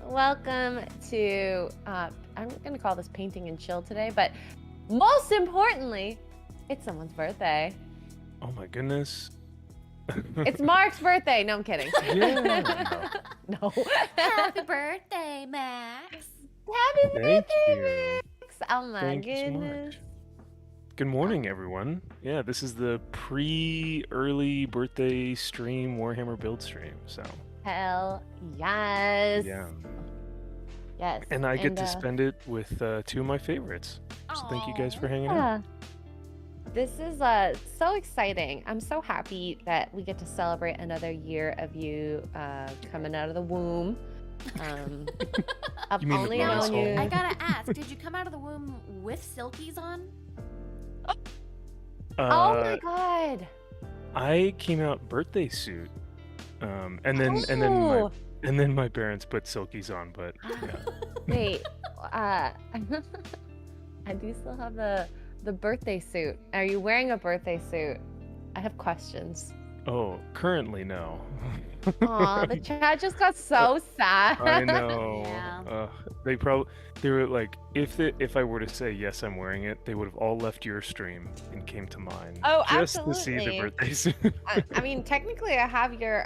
welcome to, I'm going to call this painting and chill today, but most importantly, it's someone's birthday. Oh my goodness. It's Mark's birthday. No, I'm kidding. Yeah. No. Happy birthday, Max. Happy Thank birthday, you. Max. Oh my Thank you so goodness. much. Good morning, everyone. Yeah, this is the pre-early birthday stream, Warhammer build stream. So, Hell yes. yeah. Yes. And I get to spend it with two of my favorites. So thank you guys for hanging out. Yeah. This is so exciting. I'm so happy that we get to celebrate another year of you coming out of the womb. I've You mean the only bonus known you. hole? I gotta ask, did you come out of the womb with silkies on? Oh my god! I came out birthday suit, and then my parents put silkies on. But yeah. Wait, I do still have the birthday suit. Are you wearing a birthday suit? I have questions. Oh, currently no. Aw, the chat just got so sad. I know. Yeah. They were like, if I were to say yes, I'm wearing it, they would have all left your stream and came to mine. Oh, just to see the absolutely. birthday suit. I mean, technically, I have your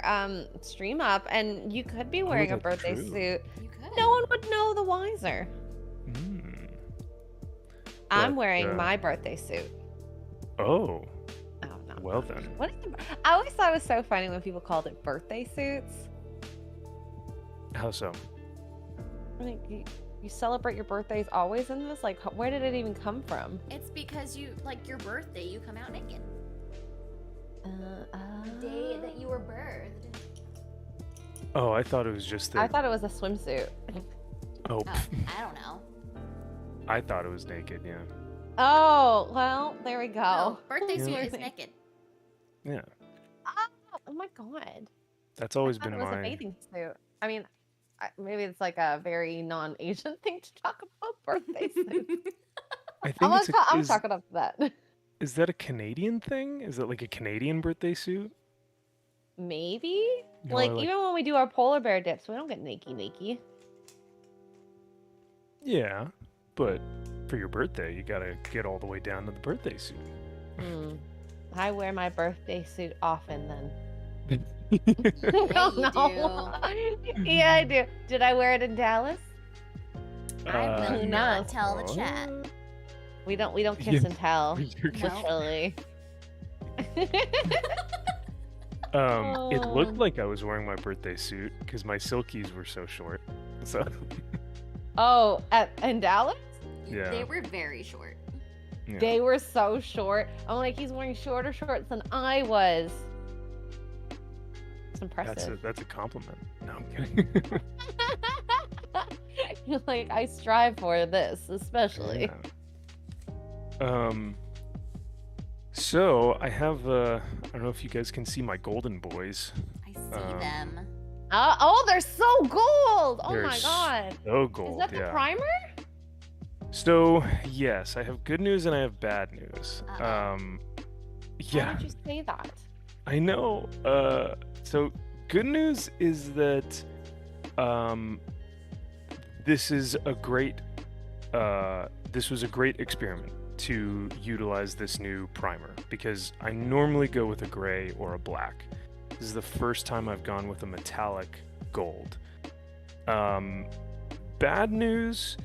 stream up, and you could be wearing a that's birthday true. suit. You could. No one would know the wiser. Mm. I'm But, wearing my birthday suit. Oh, Oh no. well then. What is I always thought it was so funny when people called it birthday suits. How so? Like you celebrate your birthdays always in this? Like, where did it even come from? It's because you, like your birthday, you come out naked. The day that you were birthed. Oh, I thought it was just I that. thought it was a swimsuit. Oh, Oh, I don't know. I thought it was naked. Yeah. Oh, well, there we go. No, birthday Yeah. suit is naked. Yeah. Oh my god. That's always I thought been it was a my. bathing suit. I mean, maybe it's like a very non-Asian thing to talk about birthday suits. I think I'm it's gonna is, chalk it up to that. is that a Canadian thing? Is that like a Canadian birthday suit? Maybe? No, Like, I even when we do our polar bear dips, we don't get naked. Yeah, but for your birthday, you gotta get all the way down to the birthday suit. I wear my birthday suit often then. Yeah, you Yeah, I do. Did I wear it in Dallas? I will who not knows? tell the chat. We don't kiss Yeah. and tell. You're No. Literally. It looked like I was wearing my birthday suit because my silkies were so short. So Oh, in Dallas? Yeah. They were very short. yeah. They were so short. I'm like, he's wearing shorter shorts than I was. It's impressive. That's a compliment. No, I'm kidding. You're like, I strive for this, especially. Yeah. So I have I don't know if you guys can see my golden boys. I see them. Oh, they're so gold! Oh They're my god. So gold. Is that the yeah. primer? So yes, I have good news and I have bad news. Uh-oh. Yeah. Why did you say that? I know. So good news is that this is a great this was a great experiment to utilize this new primer because I normally go with a gray or a black. This is the first time I've gone with a metallic gold. Bad news,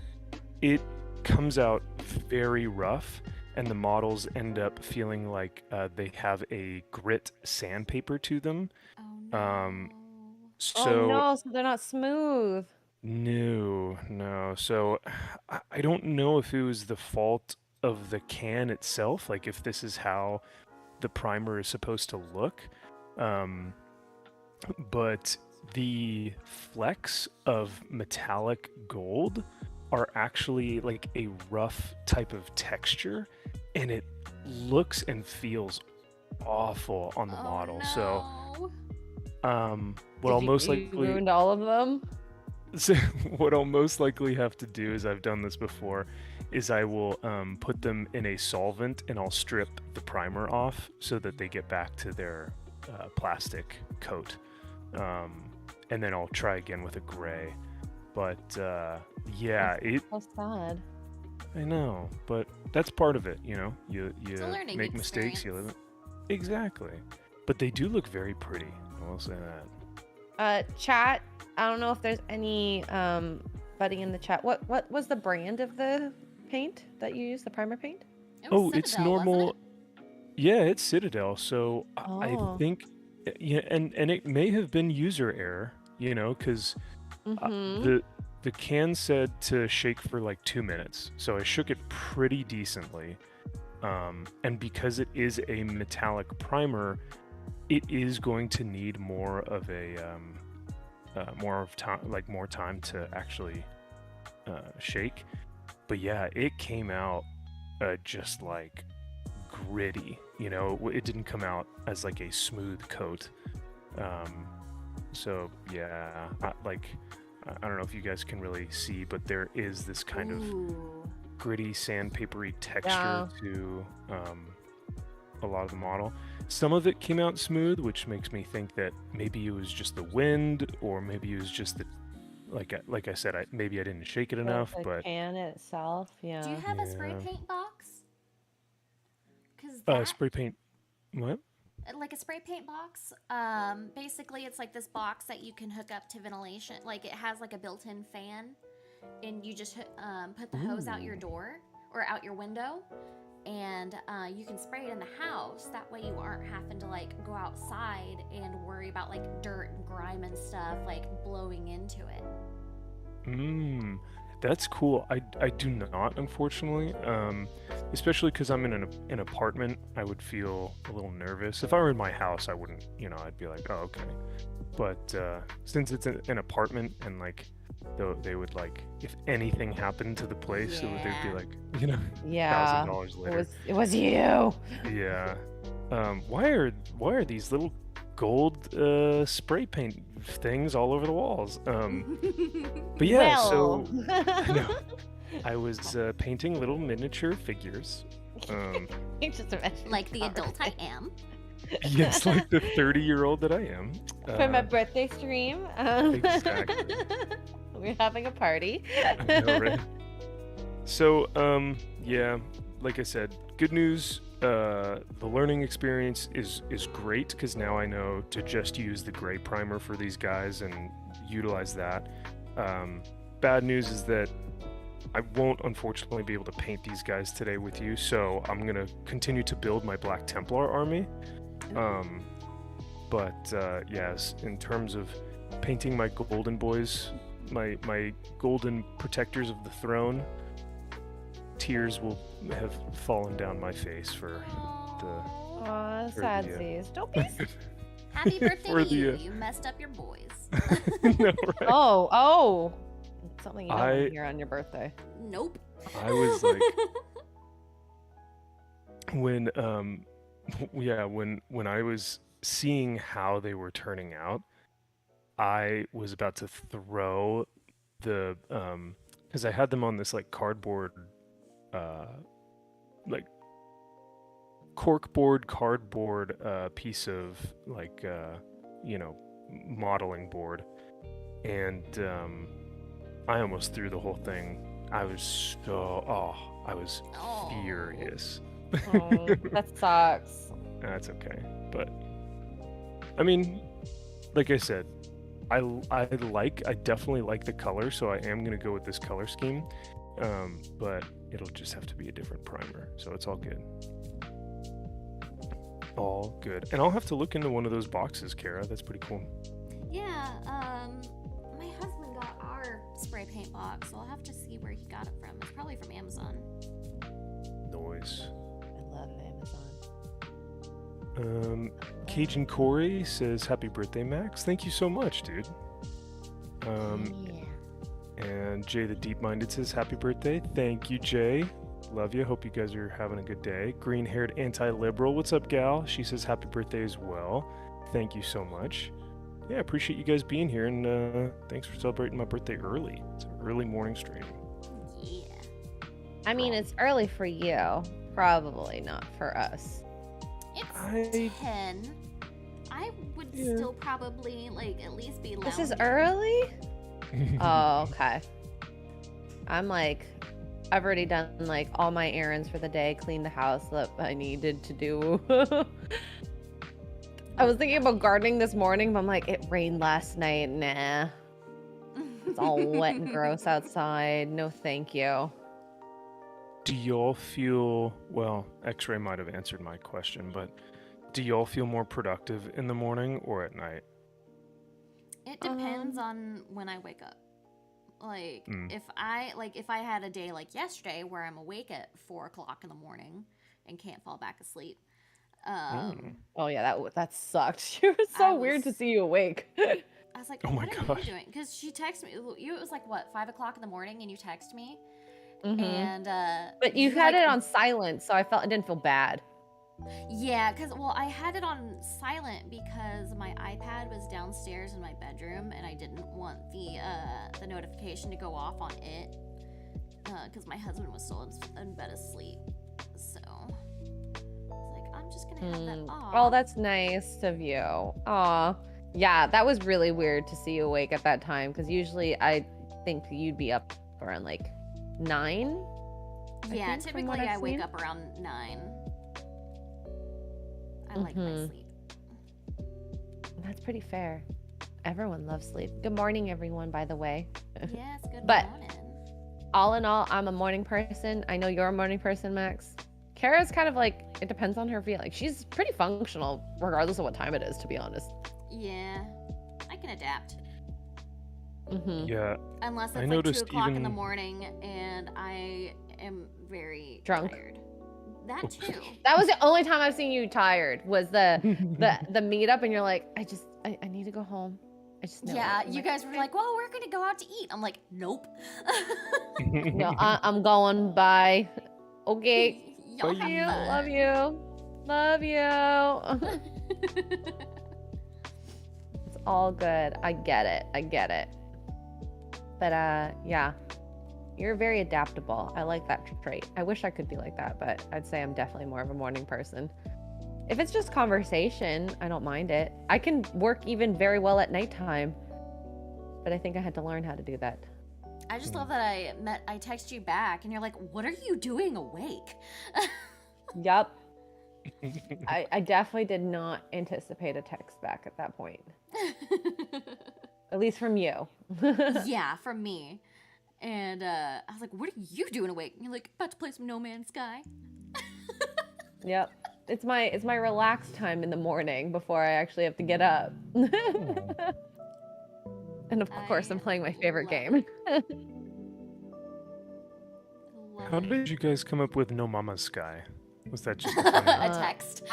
it comes out very rough and the models end up feeling like they have a grit sandpaper to them. Oh no. So Oh no, so they're not smooth. no. So I don't know if it was the fault of the can itself, like if this is how the primer is supposed to look. But the flecks of metallic gold are actually like a rough type of texture, and it looks and feels awful on the model. So what I'll most You likely ruined all of them. So what I'll most likely have to do, is I've done this before, is I will put them in a solvent and I'll strip the primer off so that they get back to their plastic coat. And then I'll try again with a gray. But yeah, it. So sad. I know, but that's part of it. You know, you It's a learning make mistakes. You live. Exactly. But they do look very pretty. I will say that. Chat. I don't know if there's any buddy in the chat. What was the brand of the paint that you used? The primer paint? It was Oh, it's Citadel, wasn't normal. it? Yeah, it's Citadel. So I Oh. think, yeah, and it may have been user error. You know, because Mm-hmm. the can said to shake for like 2 minutes, so I shook it pretty decently. And because it is a metallic primer, it is going to need more of a more time to actually shake. But yeah, it came out just like gritty. You know, it didn't come out as like a smooth coat. So yeah, I don't know if you guys can really see, but there is this kind of Ooh. gritty sandpapery texture Yeah. to a lot of the model. Some of it came out smooth, which makes me think that maybe it was just the wind, or maybe it was just the like I said, maybe I didn't shake it enough. The But can itself, yeah. Do you have a spray Yeah. paint box? Because that, spray paint. What? like a spray paint box, basically it's like this box that you can hook up to ventilation. Like it has like a built-in fan, and you just put the hose out your Ooh. door or out your window, and you can spray it in the house. That way you aren't having to like go outside and worry about like dirt and grime and stuff like blowing into it. That's cool. I do not, unfortunately. Especially because I'm in an apartment, I would feel a little nervous. If I were in my house, I wouldn't. You know, I'd be like, oh, okay. But since it's an apartment, and like, they would like, if anything happened to the place, they'd be Yeah. like, you know, Yeah. $1,000 It later. was you. Yeah. Why are these little gold spray paint things all over the walls? But yeah, so I know. I was painting little miniature figures. You just imagine Like the that, adult I right? am. Yes, like the 30-year-old that I am. For my birthday stream. Exactly. We're having a party. I know, right? So, yeah, like I said, good news. The learning experience is great, because now I know to just use the gray primer for these guys and utilize that. Bad news is that I won't, unfortunately, be able to paint these guys today with you, so I'm gonna continue to build my Black Templar army. But yes, in terms of painting my golden boys, my golden protectors of the throne, tears will have fallen down my face for Aw. Aw, For the, sadsies. Don't be. Happy birthday For to you. the, You messed up your boys. no, right? Oh. Something you don't want I- to hear on your birthday. Nope. I was like, when when I was seeing how they were turning out, I was about to throw the because I had them on this like cardboard like corkboard cardboard piece of like modeling board, and I almost threw the whole thing. I was Aw. furious. Oh, that sucks. That's okay, but I mean, like I said, I definitely like the color, so I am gonna go with this color scheme. But it'll just have to be a different primer, so it's all good. All good. And I'll have to look into one of those boxes, Kara. That's pretty cool. Yeah, my husband got our spray paint box, so I'll have to see where he got it from. It's probably from Amazon. Noise. I love Amazon. Cajun Corey says, "Happy birthday, Max." Thank you so much, dude. Yeah. And Jay the Deep Minded says, "Happy birthday." Thank you, Jay. Love you. Hope you guys are having a good day. Green haired anti-liberal. What's up, gal? She says, "Happy birthday" as well. Thank you so much. Yeah, appreciate you guys being here, and thanks for celebrating my birthday early. It's an early morning stream. Yeah. I mean, it's early for you. Probably not for us. It's 10. I would Yeah. still probably like at least be lounging. This is early? Oh, okay. I'm like, I've already done like all my errands for the day, cleaned the house that I needed to do. I was thinking about gardening this morning, but I'm like, it rained last night. Nah, it's all wet and gross outside. No, thank you. Do y'all feel, well, X-Ray might have answered my question, but do y'all feel more productive in the morning or at night? It depends on when I wake up. Like if I had a day like yesterday where I'm awake at 4 o'clock in the morning and can't fall back asleep. Oh yeah, that sucked. It was so weird to see you awake. I was like, Oh my what are gosh. you doing? Because she texted me. It was like what, 5 o'clock in the morning, and you text me, Mhm. and But you had it on silent, so I didn't feel bad. Yeah, because I had it on silent because my iPad was downstairs in my bedroom, and I didn't want the notification to go off on it because my husband was still in bed asleep. So I was like, I'm just gonna have that off. Oh, that's nice of you. Aw. Yeah, that was really weird to see you awake at that time because usually I think you'd be up around like 9. Yeah, typically I wake up around 9. I like my sleep. That's pretty fair. Everyone loves sleep. Good morning, everyone, by the way. Yes, good morning. All in all, I'm a morning person. I know you're a morning person, Max. Kara's kind of like, it depends on her feeling. She's pretty functional regardless of what time it is, to be honest. Yeah, I can adapt. Yeah. Unless it's like 2 o'clock in the morning and I am very tired. That too. That was the only time I've seen you tired was the meetup, and you're like, I need to go home. I just know. Yeah, you guys were like, well, we're gonna go out to eat. I'm like, nope. No, I'm going. Bye. Okay. Y'all Love you. Love you. Love you. It's all good. I get it. I get it. But yeah. You're very adaptable. I like that trait. I wish I could be like that, but I'd say I'm definitely more of a morning person. If it's just conversation, I don't mind it. I can work even very well at nighttime, but I think I had to learn how to do that. I just love that I text you back and you're like, what are you doing awake? Yup. I definitely did not anticipate a text back at that point. At least from you. Yeah, from me. And I was like, what are you doing awake? And you're like, about to play some No Man's Sky. Yep. It's my relaxed time in the morning before I actually have to get up. And of course, I'm playing my favorite game. How did you guys come up with No Mama's Sky? Was that just a text?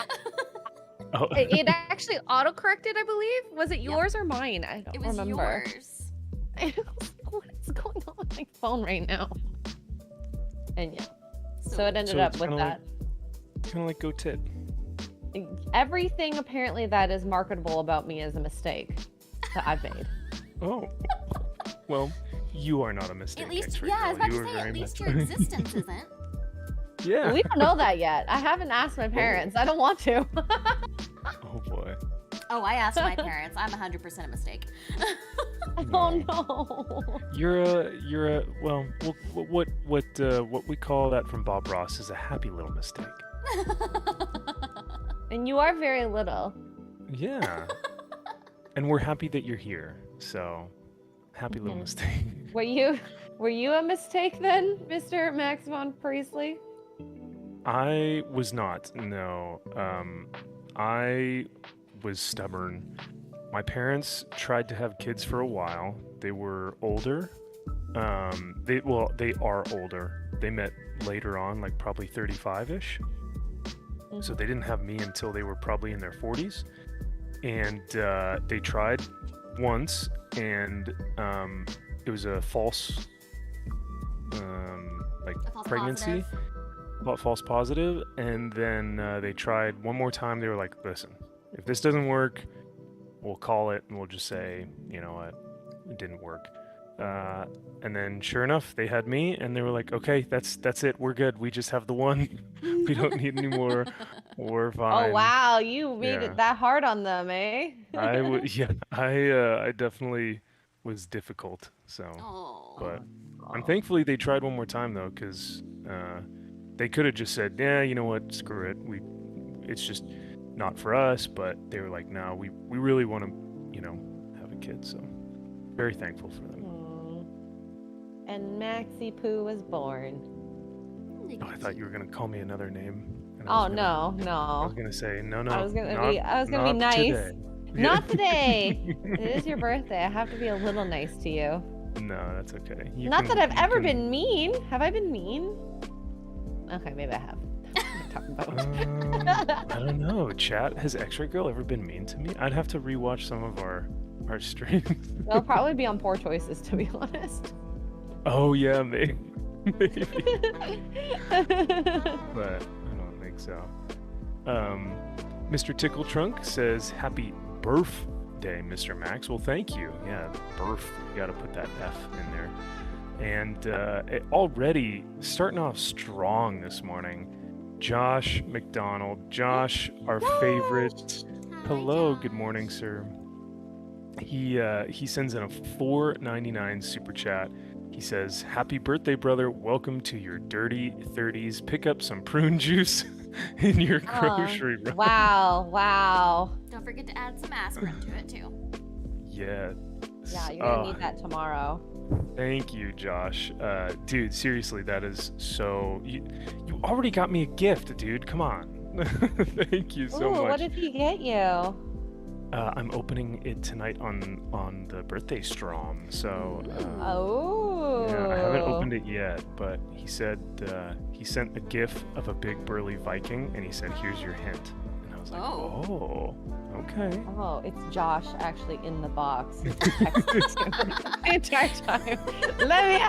Oh. It actually autocorrected, I believe. Was it yours or mine? I don't remember. It was yours. What is going on with my phone right now? And yeah. So it ended up with that. Kind of like Go Tit. Everything apparently that is marketable about me is a mistake that I've made. Oh. Well, you are not a mistake. At least, yeah, I was about to say, at least your existence isn't. Yeah. We don't know that yet. I haven't asked my parents. I don't want to. Oh boy. Oh, I asked my parents. I'm 100% a mistake. Oh no. You're a well, what we call that from Bob Ross is a happy little mistake. And you are very little. Yeah. And we're happy that you're here. So, happy little mistake. Were you a mistake then, Mr. Max von Priestley? I was not. No. I was stubborn. My parents tried to have kids for a while. They were older. They are older. They met later on, like probably 35-ish. So they didn't have me until they were probably in their 40s. And they tried once, and it was a false pregnancy. False positive. And then they tried one more time. They were like, listen, if this doesn't work, we'll call it and we'll just say, you know what, it didn't work. And then sure enough, they had me, and they were like, okay, that's it, we're good, we just have the one. We don't need any more. We're fine. Oh wow, you made it that hard on them, eh? I definitely was difficult. So, Oh. but I'm thankfully they tried one more time though, because they could have just said, yeah, you know what, screw it, it's just not for us. But they were like, no, we really want to, have a kid. So very thankful for them. And Maxie Poo was born. Oh, I thought you were gonna call me another name. And Oh I no. was gonna say no. I was gonna not be nice. today. Not today. It is your birthday. I have to be a little nice to you. No, that's okay. Not that I've ever been mean. Have I been mean? Okay, maybe I have. I don't know. Chat, has X-Ray Girl ever been mean to me? I'd have to rewatch some of our streams. They'll probably be on poor choices, to be honest. Oh yeah, maybe. But I don't think so. Mr. Tickle Trunk says, happy birthday, Mr. Max. Well, thank you. Yeah, birth. You gotta put that F in there. And already starting off strong this morning. Josh McDonald. Josh, our favorite. Hello, good morning, sir. He sends in a $4.99 super chat. He says, happy birthday, brother. Welcome to your dirty 30s. Pick up some prune juice in your grocery run. Wow. Don't forget to add some aspirin to it too. Yeah. Yeah, you're gonna need that tomorrow. Thank you, Josh. Dude, seriously, that is so... You already got me a gift, dude. Come on. Thank you so much. What did he get you? I'm opening it tonight on the birthday strom. So yeah, I haven't opened it yet, but he said he sent a gif of a big burly Viking, and he said, "Here's your hint." And I was like, "Oh, okay." Oh, it's Josh actually in the box. He's texting the entire time. Let me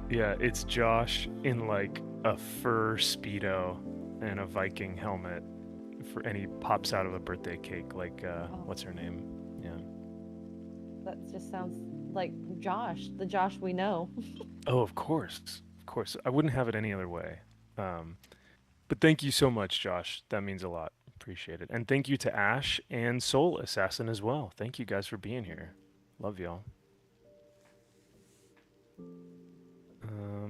out. It's Josh in like a fur Speedo and a Viking helmet. And he pops out of a birthday cake, like what's her name? Yeah. That just sounds like Josh, the Josh we know. Oh, of course. I wouldn't have it any other way. But thank you so much, Josh. That means a lot. Appreciate it. And thank you to Ash and Soul Assassin as well. Thank you guys for being here. Love y'all.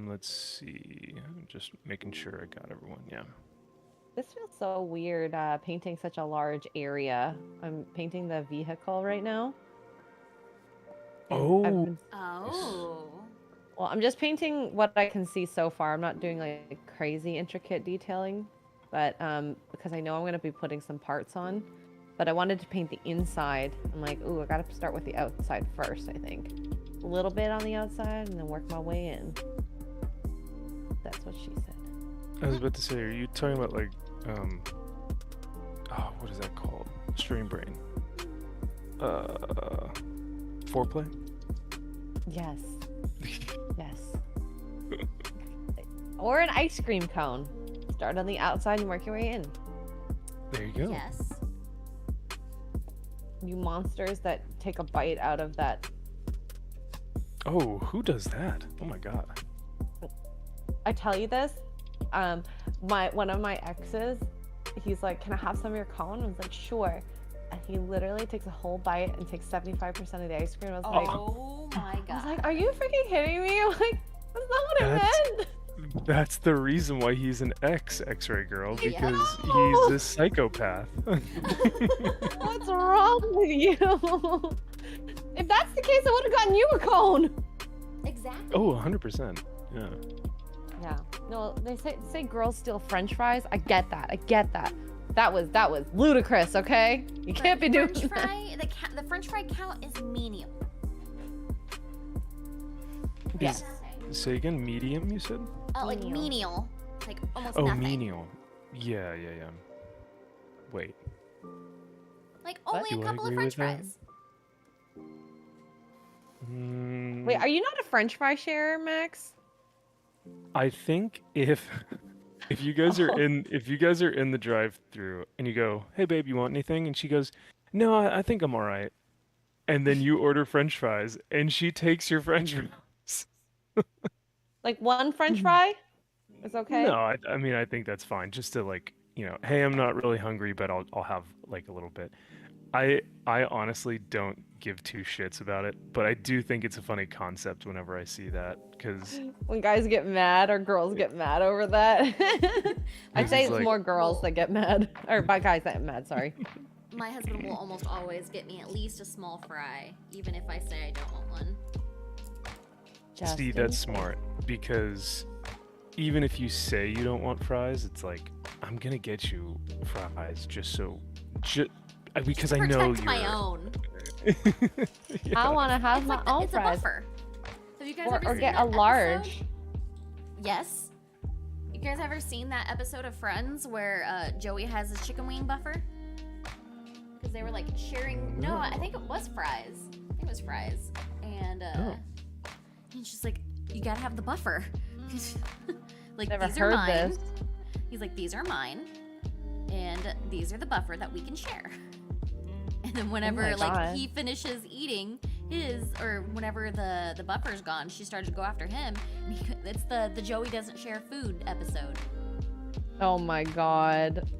Let's see. I'm just making sure I got everyone. Yeah. This feels so weird, painting such a large area. I'm painting the vehicle right now. And Well, I'm just painting what I can see so far. I'm not doing like crazy intricate detailing, but because I know I'm going to be putting some parts on. But I wanted to paint the inside. I'm like, ooh, I got to start with the outside first, I think. A little bit on the outside and then work my way in. That's what she said. I was about to say, are you talking about like, what is that called? Stream brain. Foreplay? Yes. Yes. Or an ice cream cone. Start on the outside and work your way in. There you go. Yes. You monsters that take a bite out of that. Oh, who does that? Oh my god. I tell you this, one of my exes, he's like, can I have some of your cone? I was like, sure. And he literally takes a whole bite and takes 75% of the ice cream. I was like, oh my god. I was like, are you freaking kidding me? I'm like, that's not what I meant. That's the reason why he's an X-ray girl, because Yeah. he's a psychopath. What's wrong with you? If that's the case, I would have gotten you a cone. Exactly. Oh, 100%. Yeah. Yeah. No, they say girls steal French fries. I get that. That was ludicrous. Okay, you can't be doing French that. fry. The French fry count is medium. Yes. Say again, medium, you said? Like menial, like almost Oh, nothing. menial. Yeah. Wait. Like only Do a I couple of agree French with that? fries. Wait, are you not a French fry sharer, Max? I think if you guys are in the drive-through and you go, "Hey babe, you want anything?" and she goes, "No, I think I'm all right." And then you order French fries and she takes your French fries. Like one French fry is okay. No, I mean I think that's fine, just to like, hey, I'm not really hungry, but I'll have like a little bit. I honestly don't give two shits about it, but I do think it's a funny concept whenever I see that because When guys get mad or girls get mad over that. I'd say it's it's like, more girls that get mad. Or by guys that get mad, sorry. My husband will almost always get me at least a small fry, even if I say I don't want one. Just see, in that's case. smart because even if you say you don't want fries, it's like I'm gonna get you fries because I know Protect you're. my own. I want to have It's my like own it's a fries. buffer. Have you guys Or ever seen get that a large. episode? Yes. You guys ever seen that episode of Friends where Joey has his chicken wing buffer? Because they were like sharing. No, I think it was fries. I think it was fries. And she's like, "You gotta have the buffer." Like Never these heard are mine. this. He's like, "These are mine, and these are the buffer that we can share." And then whenever my like God. he finishes eating his, or whenever the buffer's gone, she started to go after him. And it's the Joey doesn't share food episode. Oh my god.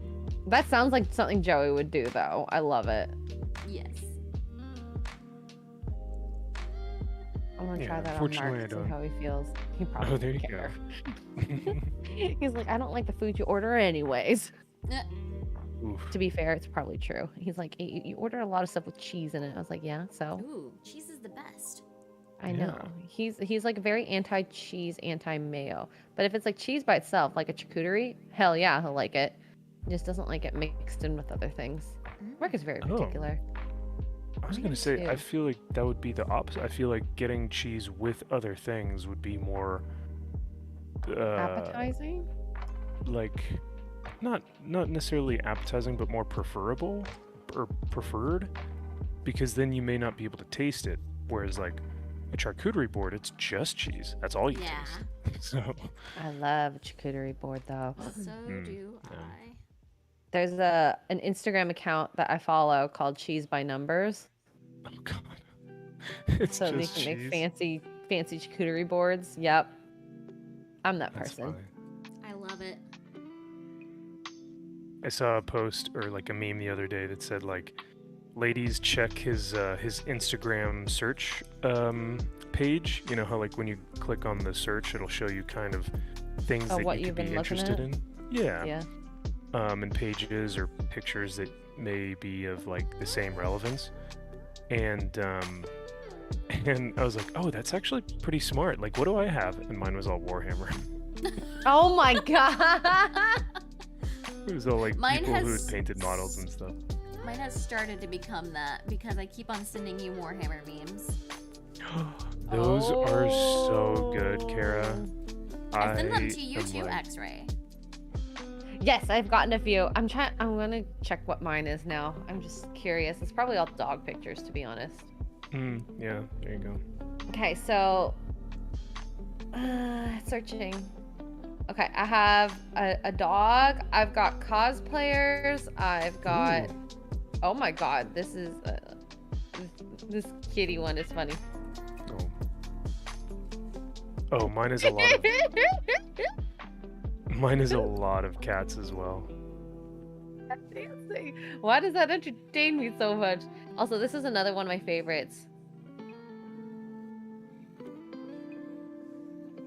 That sounds like something Joey would do, though. I love it. Yes. I'm gonna Yeah, try that on unfortunately, Mark I to see don't. how he feels. He probably Oh, there you won't go. care. He's like, I don't like the food you order anyways. Eh, Oof. To be fair, it's probably true. He's like, you order a lot of stuff with cheese in it. I was like, yeah, so Ooh, cheese is the best. I know. He's like very anti-cheese, anti-mayo. But if it's like cheese by itself, like a charcuterie, hell yeah, he'll like it. He just doesn't like it mixed in with other things. Mark is very Oh. particular. I was I gonna am say, I too. feel like that would be the opposite. I feel like getting cheese with other things would be more, Appetizing? like, not necessarily appetizing, but more preferable or preferred, because then you may not be able to taste it. Whereas like a charcuterie board, it's just cheese. That's all you Yeah. taste. So I love a charcuterie board though. So do yeah. I. There's an Instagram account that I follow called Cheese by Numbers. Oh god, it's So they just can make cheese. fancy charcuterie boards. Yep. I'm that That's person. funny. I love it. I saw a post or like a meme the other day that said like, ladies check his Instagram search page. You know how like when you click on the search, it'll show you kind of things Oh, that what you you've could be been looking interested at? in. Yeah. Yeah. And pages or pictures that may be of like the same relevance. And and I was like, oh, that's actually pretty smart. Like, what do I have? And mine was all Warhammer. Oh my god. It was all like Mine people who has had painted models and stuff. Mine has started to become that because I keep on sending you Warhammer memes. Those are so good, Kara. Oh. I send them to you am too, like- X-Ray. Yes, I've gotten a few. I'm gonna check what mine is now. I'm just curious. It's probably all dog pictures, to be honest. Yeah, there you go. Okay, so searching. Okay, I have a dog. I've got cosplayers. I've got. Ooh. Oh my god, this is this kitty one is funny. Oh. Oh, mine is a lot of mine is a lot of cats as well. Dancing. Why does that entertain me so much? Also, this is another one of my favorites.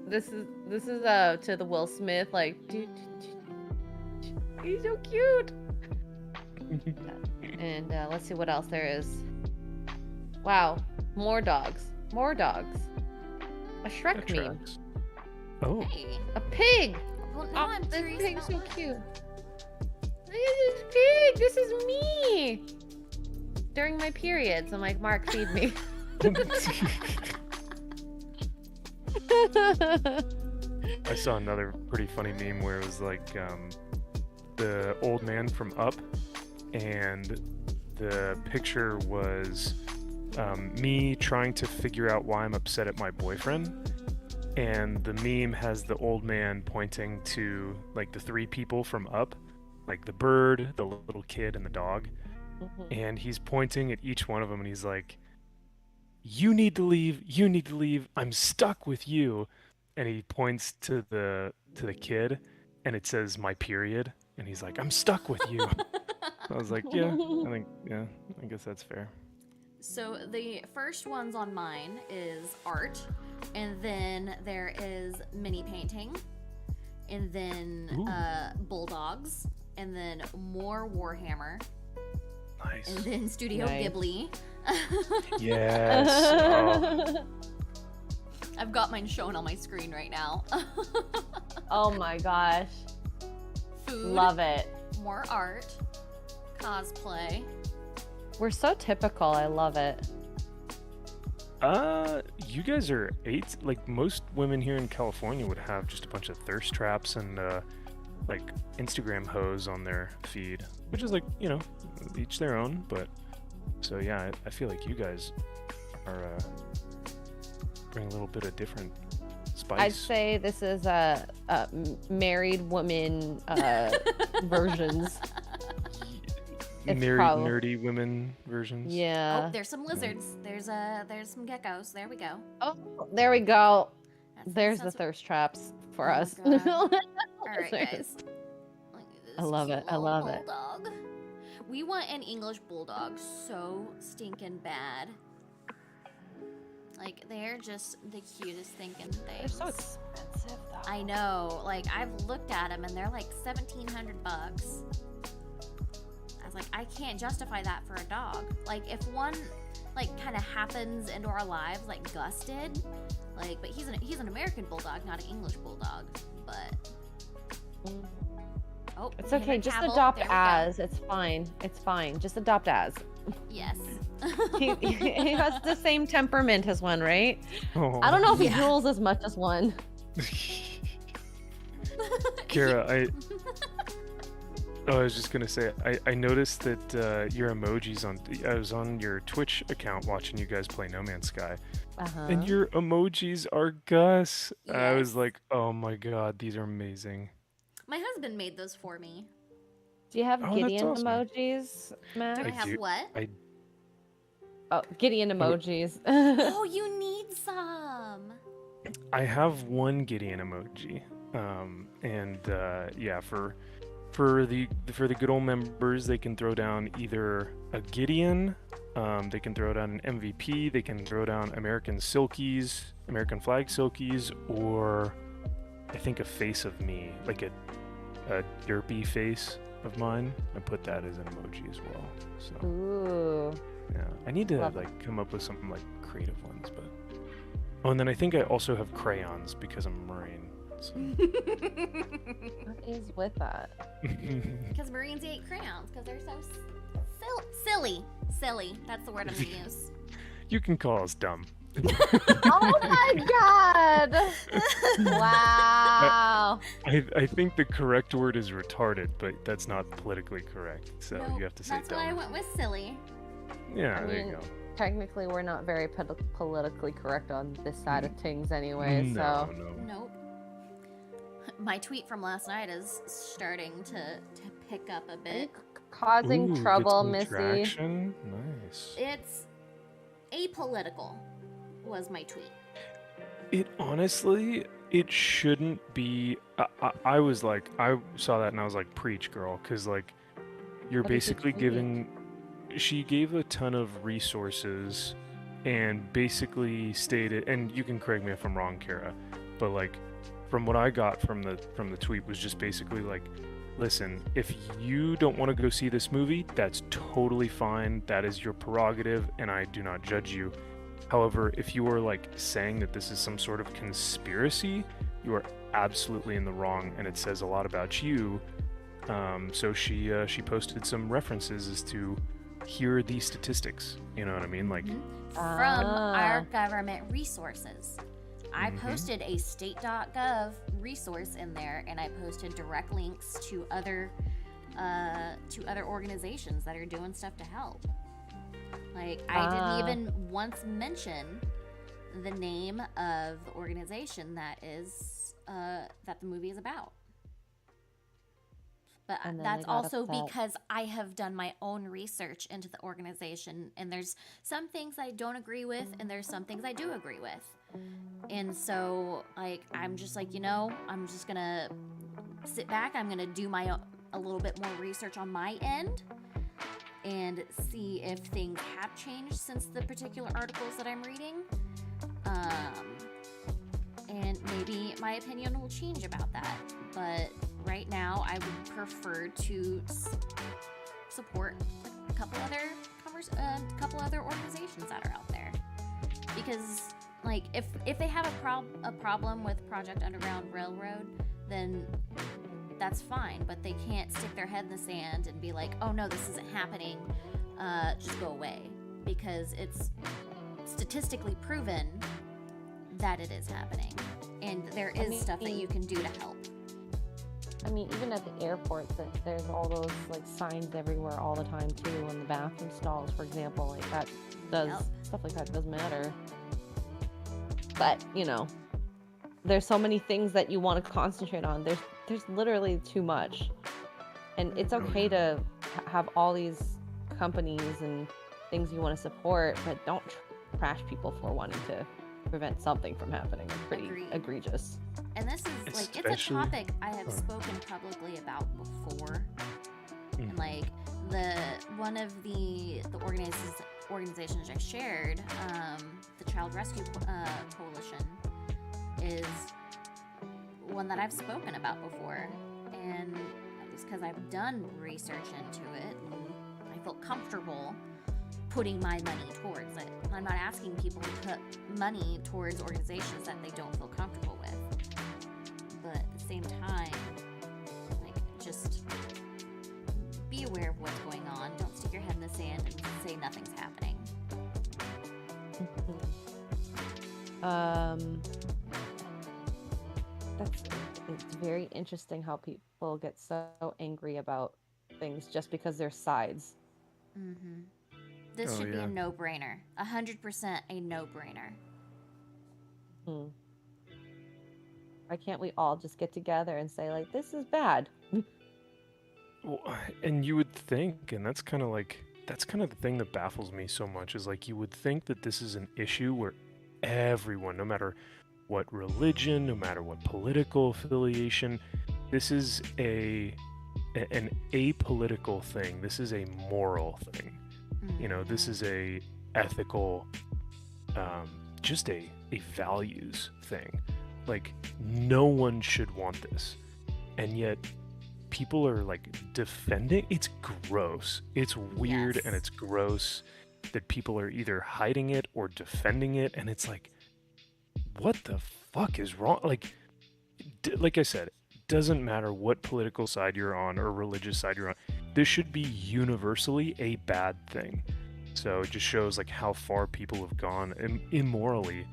This is to the Will Smith like he's so cute. And let's see what else there is. Wow, more dogs. More dogs. A Shrek That meme. tracks. Oh, Hey. A pig. Well, now Oh, I'm this curious pig's about so mine. cute. Look at this pig. This is me. During my periods, I'm like, Mark, feed me. I saw another pretty funny meme where it was like the old man from Up, and the picture was me trying to figure out why I'm upset at my boyfriend, and the meme has the old man pointing to like the three people from Up, like the bird, the little kid, and the dog, and he's pointing at each one of them, and he's like, "You need to leave. You need to leave. I'm stuck with you." And he points to the kid, and it says "my period," and he's like, "I'm stuck with you." I was like, I guess that's fair. So the first ones on mine is art, and then there is mini painting, and then Ooh. bulldogs, and then more Warhammer, Nice. and then Studio Nice. Ghibli. Yes. Oh. I've got mine shown on my screen right now. Oh my gosh. Food, Love it. more art, cosplay. We're so typical. I love it. You guys are eight. Like most women here in California would have just a bunch of thirst traps and like Instagram hoes on their feed, which is like, each their own. But so yeah, I feel like you guys are bring a little bit of different spice. I'd say this is a married woman versions. It's Married probably- nerdy women versions. Yeah. Oh, there's some lizards. There's some geckos. There we go. Oh, there we go. That's- There's the that's- thirst traps for Oh, us. God. All right, There's- guys. Look at this I love cute it, I little love it. bulldog. We want an English bulldog so stinking bad. Like, they're just the cutest thinking They're things. so expensive though. I know. Like, I've looked at them and they're like $1,700. I was like, I can't justify that for a dog. Like, if one like kind of happens into our lives, like Gus did, like, but he's an American bulldog, not an English bulldog. But oh, It's Henry okay. Just Cavill, adopt there we go. as. It's fine. It's fine. Just adopt as. Yes. He has the same temperament as one, right? Oh. I don't know if he Yeah. drools as much as one. Kara, I was just gonna say, I noticed that your emojis I was on your Twitch account watching you guys play No Man's Sky, Uh-huh. and your emojis are Gus. I was Yes. like, oh my god, these are amazing. My husband made those for me. Do you have Oh, that's Gideon awesome. emojis, Matt? Do I I have do- what? Oh, Gideon emojis. Oh, you need some. I have one Gideon emoji, and yeah, for the good old members, they can throw down either a Gideon, they can throw down an MVP, they can throw down American flag silkies, or I think a face of me, like a derpy face of mine. I put that as an emoji as well. So Ooh. yeah, I need to Love it. like come up with some like creative ones, but oh, and then I think I also have crayons because I'm a Marine. So. What is with that? Because Marines eat crayons because they're so silly. Silly. That's the word I'm gonna use. You can call us dumb. Oh my god! Wow. I think the correct word is retarded, but that's not politically correct. So Nope, you have to say that's why I dumb. went with silly. Yeah, I there you mean, go. Technically, we're not very politically correct on this side of things anyway, No, so. no. Nope. My tweet from last night is starting to pick up a Are you bit. causing Ooh, get trouble, some Missy? traction. Nice. It's apolitical, was my tweet. It honestly, it shouldn't be. I was like, I saw that and I was like, preach, girl, because like, you're What did you basically tweet? giving. She gave a ton of resources, and basically stated, and you can correct me if I'm wrong, Kara, but like, from what I got from the tweet was just basically like, listen, if you don't want to go see this movie, that's totally fine. That is your prerogative, and I do not judge you. However, if you are like saying that this is some sort of conspiracy, you are absolutely in the wrong, and it says a lot about you. So she posted some references as to here are these statistics. You know what I mean? Like, From Ah. our government resources. I Mhm. posted a state.gov resource in there, and I posted direct links to other organizations that are doing stuff to help. Like, I Ah. didn't even once mention the name of the organization that is that the movie is about. But And then they that's got also upset. because I have done my own research into the organization, and there's some things I don't agree with, and there's some things I do agree with. And so, like, I'm just like, I'm just gonna sit back. I'm gonna do my a little bit more research on my end and see if things have changed since the particular articles that I'm reading. And maybe my opinion will change about that. But right now, I would prefer to support a couple other organizations that are out there. Because, like, if they have a problem with Project Underground Railroad, then that's fine. But they can't stick their head in the sand and be like, oh no, this isn't happening. Just go away. Because it's statistically proven that it is happening, and there is stuff that you can do to help. I mean, even at the airports, there's all those like signs everywhere all the time too. In the bathroom stalls, for example, like that does stuff like that does matter. But you know, there's so many things that you want to concentrate on. There's literally too much, and it's okay to have all these companies and things you want to support, but don't trash people for wanting to prevent something from happening. It's pretty egregious. And this is it's a topic I have spoken publicly about before. And like one of the organizations I shared, the Child Rescue Coalition, is one that I've spoken about before, and it's because I've done research into it and I felt comfortable putting my money towards it. I'm not asking people to put money towards organizations that they don't feel comfortable with. But at the same time, like, just be aware of what's going on. Don't stick your head in the sand and say nothing's happening. It's very interesting how people get so angry about things just because there's sides. Mm-hmm. This should be a no-brainer. 100% a no-brainer. Why can't we all just get together and say, like, this is bad? Well, and you would think, and that's kind of the thing that baffles me so much, is like you would think that this is an issue where everyone, no matter what religion, no matter what political affiliation, this is an apolitical thing. This is a moral thing. You know, this is a ethical, just a values thing. Like, no one should want this. And yet, people are, like, defending. It's gross. It's weird and it's gross that people are either hiding it or defending it. And it's like, what the fuck is wrong? Like I said, it doesn't matter what political side you're on or religious side you're on. This should be universally a bad thing. So it just shows like how far people have gone immorally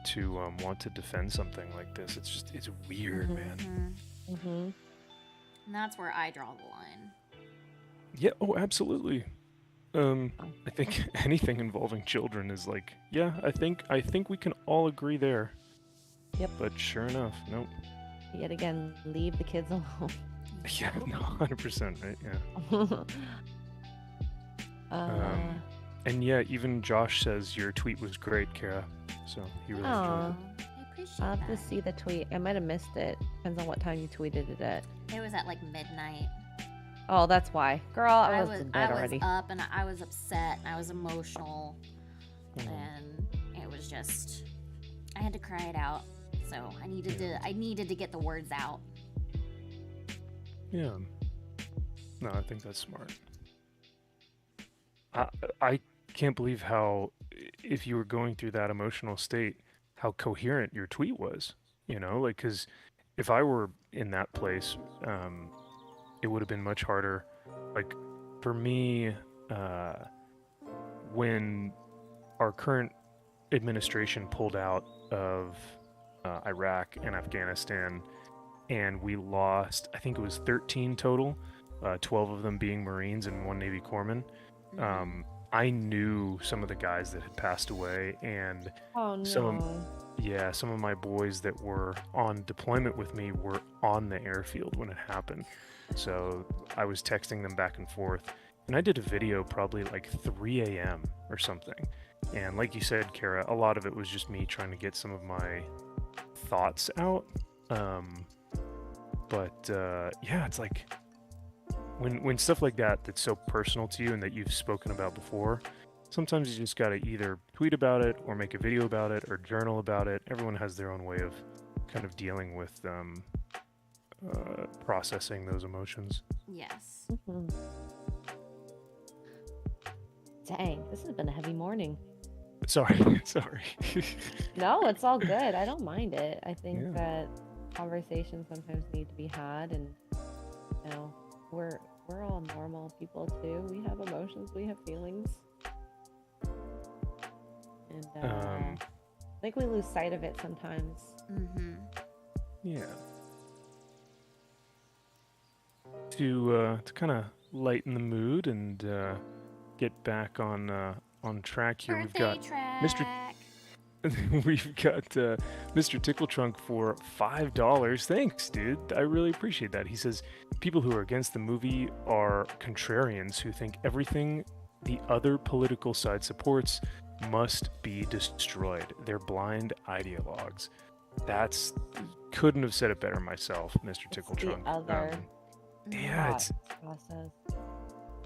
to want to defend something like this. It's weird, man. And that's where I draw the line. Yeah, oh, absolutely. I think anything involving children is like, yeah, I think we can all agree there. Yep. But sure enough, nope. Yet again, leave the kids alone. Yeah, no, 100%, right? Yeah. And yeah, even Josh says your tweet was great, Kara. So he really enjoyed it. I appreciate I'll have that. to see the tweet. I might have missed it. Depends on what time you tweeted it at. It was at like midnight. Oh, that's why. Girl, I was in bed already. I was up and I was upset and I was emotional. And it was just, I had to cry it out. So I needed to get the words out. Yeah. No, I think that's smart. I can't believe how, if you were going through that emotional state, how coherent your tweet was. You know, like, because if I were in that place, it would have been much harder. Like, for me, when our current administration pulled out of Iraq and Afghanistan, and we lost, I think it was 13 total, 12 of them being Marines and 1 Navy corpsman. I knew some of the guys that had passed away, and some of my boys that were on deployment with me were on the airfield when it happened. So I was texting them back and forth, and I did a video probably like 3 a.m. or something. And like you said, Kara, a lot of it was just me trying to get some of my thoughts out. But yeah, it's like, when stuff like that's so personal to you and that you've spoken about before, sometimes you just gotta either tweet about it or make a video about it or journal about it. Everyone has their own way of kind of dealing with processing those emotions. Yes. Mhm. Dang, this has been a heavy morning. Sorry. No, it's all good. I don't mind it. I think Yeah. that conversations sometimes need to be had, and you know, we're all normal people too. We have emotions, we have feelings, and I think we lose sight of it sometimes. Mm-hmm. Yeah. To kind of lighten the mood and get back on track here, Birthday track. we've got Mr. Tickle Trunk for $5. Thanks, dude. I really appreciate that. He says people who are against the movie are contrarians who think everything the other political side supports must be destroyed. They're blind ideologues. Couldn't have said it better myself, Mr. Tickle The Trunk. other Yeah, thought process.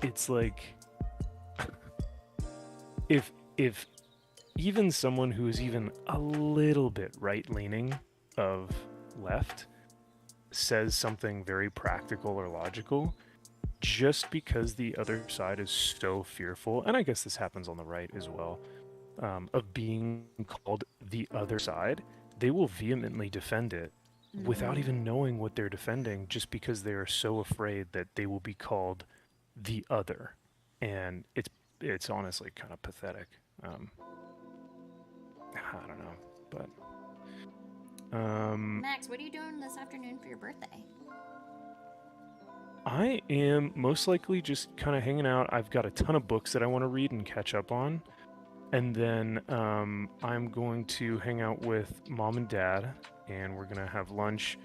it's like if even someone who is even a little bit right-leaning of left says something very practical or logical, just because the other side is so fearful, and I guess this happens on the right as well, of being called the other side, they will vehemently defend it without even knowing what they're defending, just because they are so afraid that they will be called the other. And it's honestly kind of pathetic. I don't know, but Max, what are you doing this afternoon for your birthday? I am most likely just kind of hanging out. I've got a ton of books that I want to read and catch up on. And then I'm going to hang out with mom and dad, and we're going to have lunch,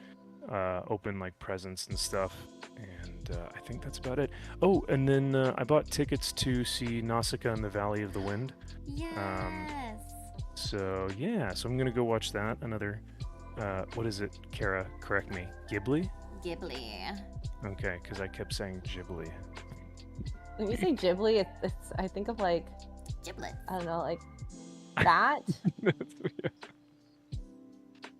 open like presents and stuff. And I think that's about it. Oh, and then I bought tickets to see Nausicaa in the Valley of the Wind. Yes. So yeah, so I'm going to go watch that. Another, what is it, Kara? Correct me. Ghibli? Ghibli. Okay, because I kept saying Ghibli. When you say Ghibli, it's I think of like, Giblets. I don't know, like that.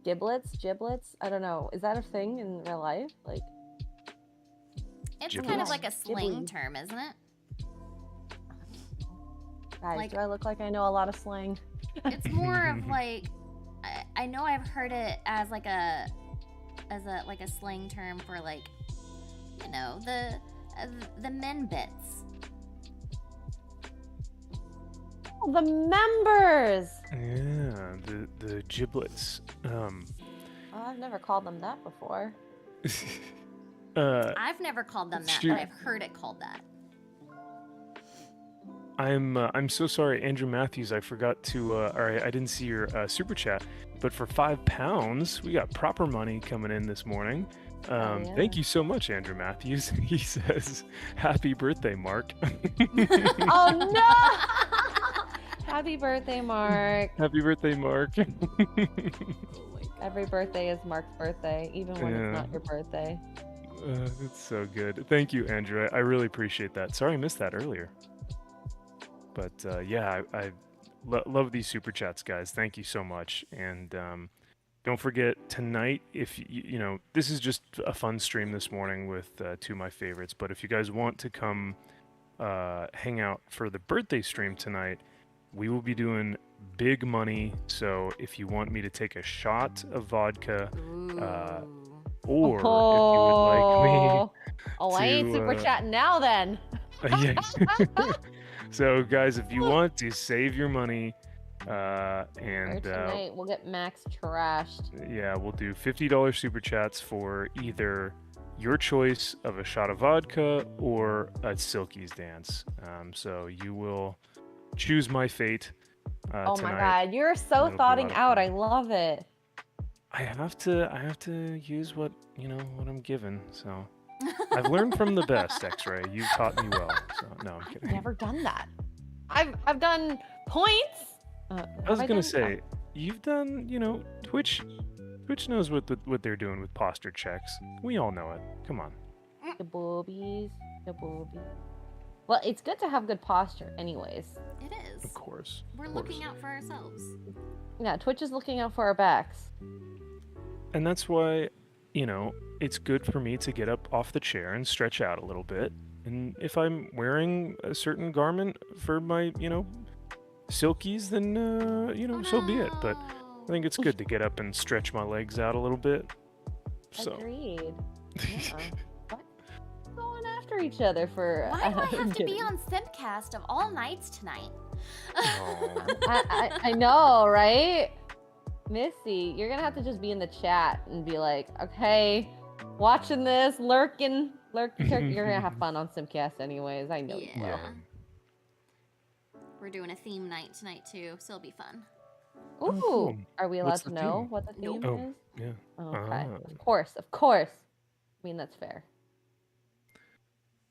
Giblets. I don't know. Is that a thing in real life? Like, It's Giblets. kind of like a slang Ghibli. term, isn't it? guys, Like- do I look like I know a lot of slang? It's more of like I know I've heard it as like a slang term for like, you know, the men bits. Oh, the members. Yeah, the giblets. Oh, I've never called them that before. I've never called them that, Stu- but I've heard it called that. I'm so sorry, Andrew Matthews. I forgot to, or I didn't see your super chat. But for £5, we got proper money coming in this morning. Yeah. Thank you so much, Andrew Matthews. He says, "Happy birthday, Mark." Oh no! Happy birthday, Mark. Happy birthday, Mark. Every birthday is Mark's birthday, even when Yeah. it's not your birthday. It's so good. Thank you, Andrew. I really appreciate that. Sorry I missed that earlier. But yeah, I love these super chats, guys. Thank you so much. And don't forget tonight, if you know, this is just a fun stream this morning with two of my favorites. But if you guys want to come hang out for the birthday stream tonight, we will be doing big money. So if you want me to take a shot of vodka, or if you would like me Oh, I ain't super chatting now then. yeah. So guys, if you want to save your money, Or and tonight we'll get Max trashed. yeah, we'll do $50 super chats for either your choice of a shot of vodka or a Silky's dance. So you will choose my fate. Oh my tonight. god, you're so That'll be a thoughting lot of out. fun. I love it. I have to use what I'm given. So I've learned from the best, X-Ray. You taught me well. So no, I'm kidding. Never done that. I've done points. I was gonna say, you've done, Twitch knows what they're doing with posture checks. We all know it. Come on. The boobies. The boobies. Well, it's good to have good posture anyways. It is. Of course. We're of course. looking out for ourselves. Yeah, Twitch is looking out for our backs. And that's why, it's good for me to get up off the chair and stretch out a little bit. And if I'm wearing a certain garment for my, silkies, then, so be it. But I think it's good to get up and stretch my legs out a little bit. So. Agreed. Yeah. What? Going after each other for. Why do I have to be on Simcast of all nights tonight? I know, right? Missy, you're gonna have to just be in the chat and be like, okay, watching this, lurking. You're gonna have fun on Simcast anyways. I know you will. Yeah. We're doing a theme night tonight too, so it'll be fun. Ooh, cool. are we allowed What's to the know theme? what the theme Nope. is? Yeah. Okay, Ah. of course. I mean, that's fair.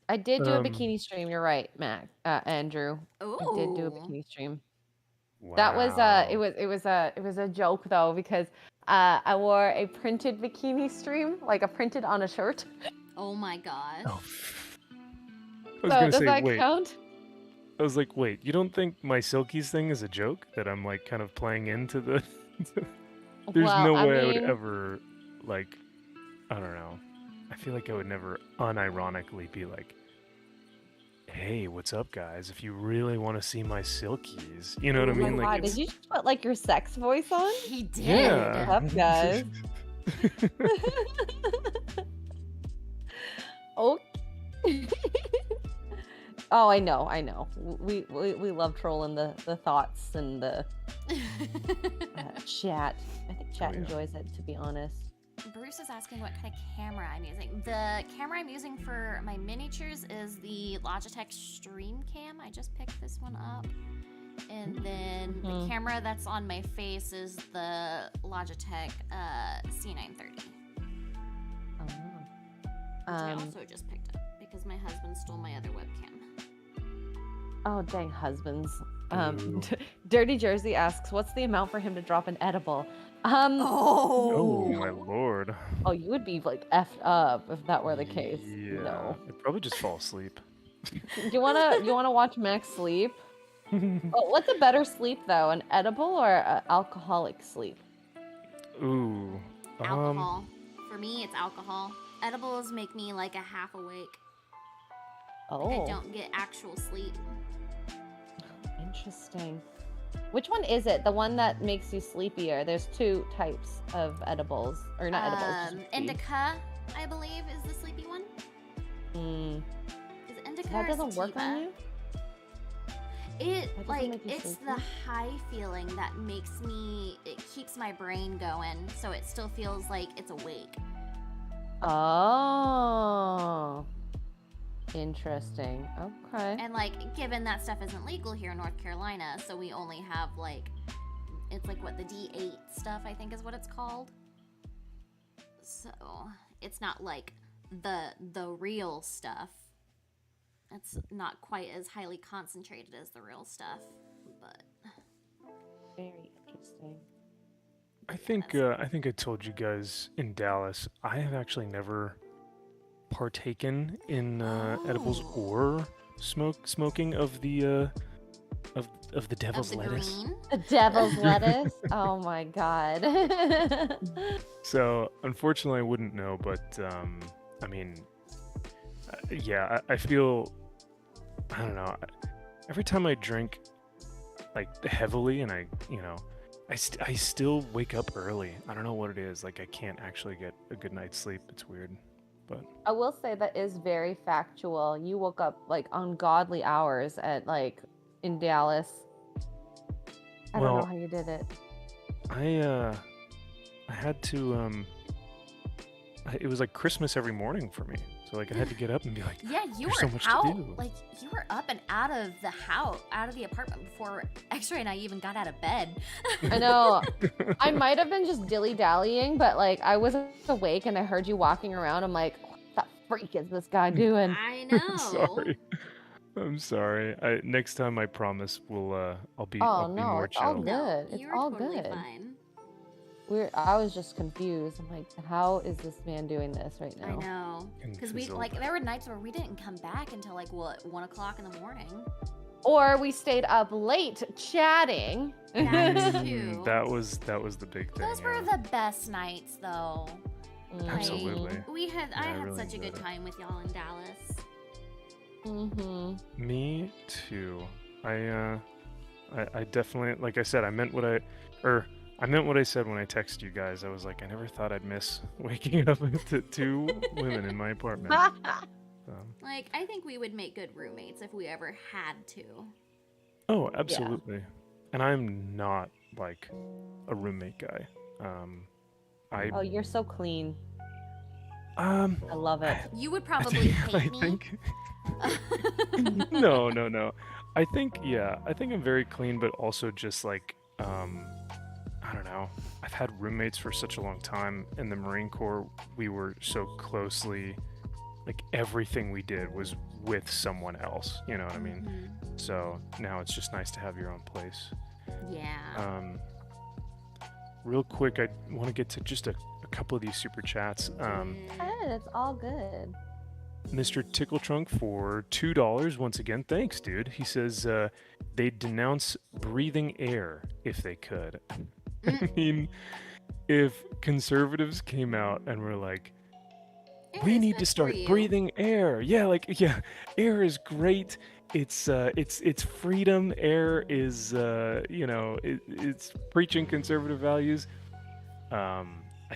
I did do a bikini stream. You're right, Mac. Andrew. Ooh. I did do a bikini stream. Wow. That was it was a joke though, because I wore a printed bikini stream, like a printed on a shirt. Oh my god. Oh. I was So gonna does say, that wait. count? I was like, wait, you don't think my silkies thing is a joke? That I'm like kind of playing into the. There's Well, no I way I would mean- ever, like, I don't know. I feel like I would never unironically be like, hey, what's up, guys? If you really want to see my silkies, you know what I Oh my mean? God, Like, did you just put like your sex voice on? He did. yeah. What's up, guys? Oh. Oh, I know. We love trolling the thoughts and the chat. I think chat yeah. enjoys it, to be honest. Bruce is asking what kind of camera I'm using. The camera I'm using for my miniatures is the Logitech Stream Cam. I just picked this one up. And then the camera that's on my face is the Logitech C930. Oh. Which I also just picked up because my husband stole my other webcam. Oh, dang husbands. Ooh. Dirty Jersey asks, what's the amount for him to drop an edible? Oh my lord. Oh, you would be like effed up if that were the case. Yeah. No. I'd probably just fall asleep. Do you wanna watch Max sleep? Oh, what's a better sleep though, an edible or an alcoholic sleep? Ooh. Alcohol. For me, it's alcohol. Edibles make me like a half awake. Oh, Like I don't get actual sleep. interesting. Which one is it? The one that makes you sleepier? There's two types of edibles, or not edibles. just weed. Indica, I believe, is the sleepy one. Is it indica That or doesn't work sativa? on you. It doesn't like make you it's sleepy? the high feeling that makes me. It keeps my brain going, so it still feels like it's awake. Oh, interesting. Okay. And like, given that stuff isn't legal here in North Carolina, so we only have like, it's like what the D8 stuff I think is what it's called. So it's not like the real stuff. It's not quite as highly concentrated as the real stuff, but Very interesting. I think I told you guys in Dallas, I have actually never partaken in edibles Oh. or smoking of the of the devil's of the lettuce. green. The devil's lettuce. Oh my god. So unfortunately, I wouldn't know, but I mean, yeah, I feel, I don't know. Every time I drink like heavily, and I still wake up early. I don't know what it is. Like I can't actually get a good night's sleep. It's weird, but I will say that is very factual. You woke up like ungodly hours at like in Dallas. I don't know Well, how you did it. I had to it was like Christmas every morning for me. So like I had to get up and be like, Yeah, you There's were so much to out. do. Like you were up and out of the house, out of the apartment before X-Ray and I even got out of bed. I know. I might have been just dilly-dallying, but like I was awake and I heard you walking around. I'm like, what the freak is this guy doing? I know. sorry. I'm sorry. Next time I promise I'll be Oh I'll be no, more it's all chill. good. It's You were all totally good. fine. I was just confused. I'm like, how is this man doing this right I now? know. Because we, Fizzled. like, there were nights where we didn't come back until, like, what, 1 o'clock in the morning? Or we stayed up late chatting. That's too. That was the big thing. Those were yeah. the best nights, though. Absolutely. I I had really such a good enjoyed it. time with y'all in Dallas. Mm-hmm. Me too. I definitely, like I said, I meant what I said when I texted you guys. I was like, I never thought I'd miss waking up to two women in my apartment. Like, I think we would make good roommates if we ever had to. Oh, absolutely. And I'm not like a roommate guy. Oh, you're so clean. I I love it. You would probably hate me. think no. I think I'm very clean, but also just like I don't know. I've had roommates for such a long time. In the Marine Corps, we were so closely, like everything we did was with someone else. You know what I mean? Mhm. So now it's just nice to have your own place. Yeah. Real quick, I want to get to just a couple of these super chats. Good. It's all good. Mr. Tickle Trunk for $2. Once again, thanks, dude. He says they'd denounce breathing air if they could. I mean, if conservatives came out and were like, we need to start breathing air. Yeah, air is great. It's freedom. Air is it's preaching conservative values. I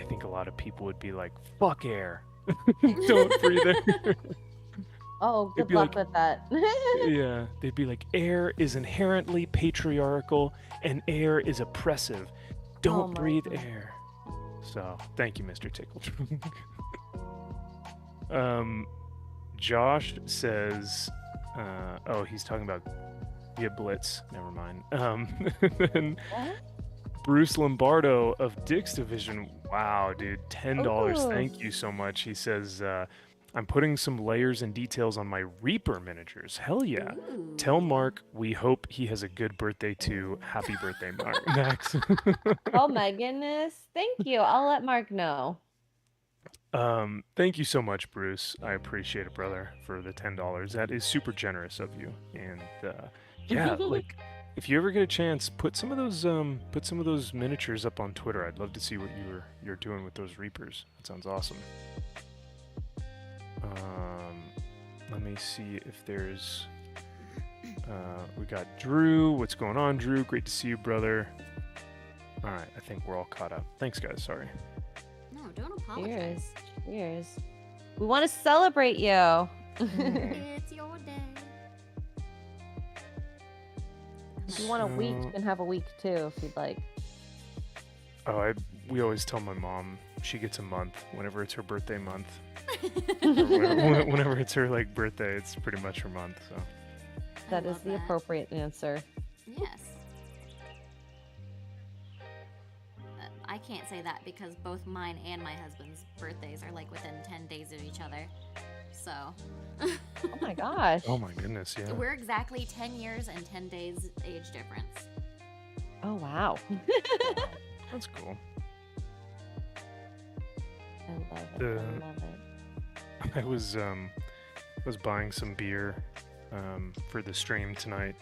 think a lot of people would be like, fuck air. Don't breathe air. Oh, good luck with that. Yeah, they'd be like, air is inherently patriarchal and air is oppressive. Don't breathe air. So, thank you, Mr. Tickle Trunk. Josh says, he's talking about giblets. Never mind. And Bruce Lombardo of Dick's Division. Wow, dude, $10. Ooh. Thank you so much. He says, I'm putting some layers and details on my Reaper miniatures. Hell yeah. Ooh. Tell Mark we hope he has a good birthday too. Happy birthday, Max. Oh my goodness. Thank you. I'll let Mark know. Thank you so much, Bruce. I appreciate it, brother, for the $10. That is super generous of you. And yeah, like if you ever get a chance, put some of those miniatures up on Twitter. I'd love to see what you're doing with those Reapers. That sounds awesome. Let me see if there's we got Drew. What's going on, Drew? Great to see you, brother. All right, I think we're all caught up. Thanks, guys. Sorry. No, don't apologize. Cheers. We want to celebrate you. It's your day. If you want a week, you can have a week too if you'd like. Oh, we always tell my mom she gets a month whenever it's her birthday month. Whenever it's her like birthday, it's pretty much her month. So That is the appropriate answer. Yes. I can't say that because both mine and my husband's birthdays are like within 10 days of each other. So. Oh my gosh. Oh my goodness, yeah. We're exactly 10 years and 10 days age difference. Oh wow. That's cool. I love it. I love it. I was buying some beer for the stream tonight,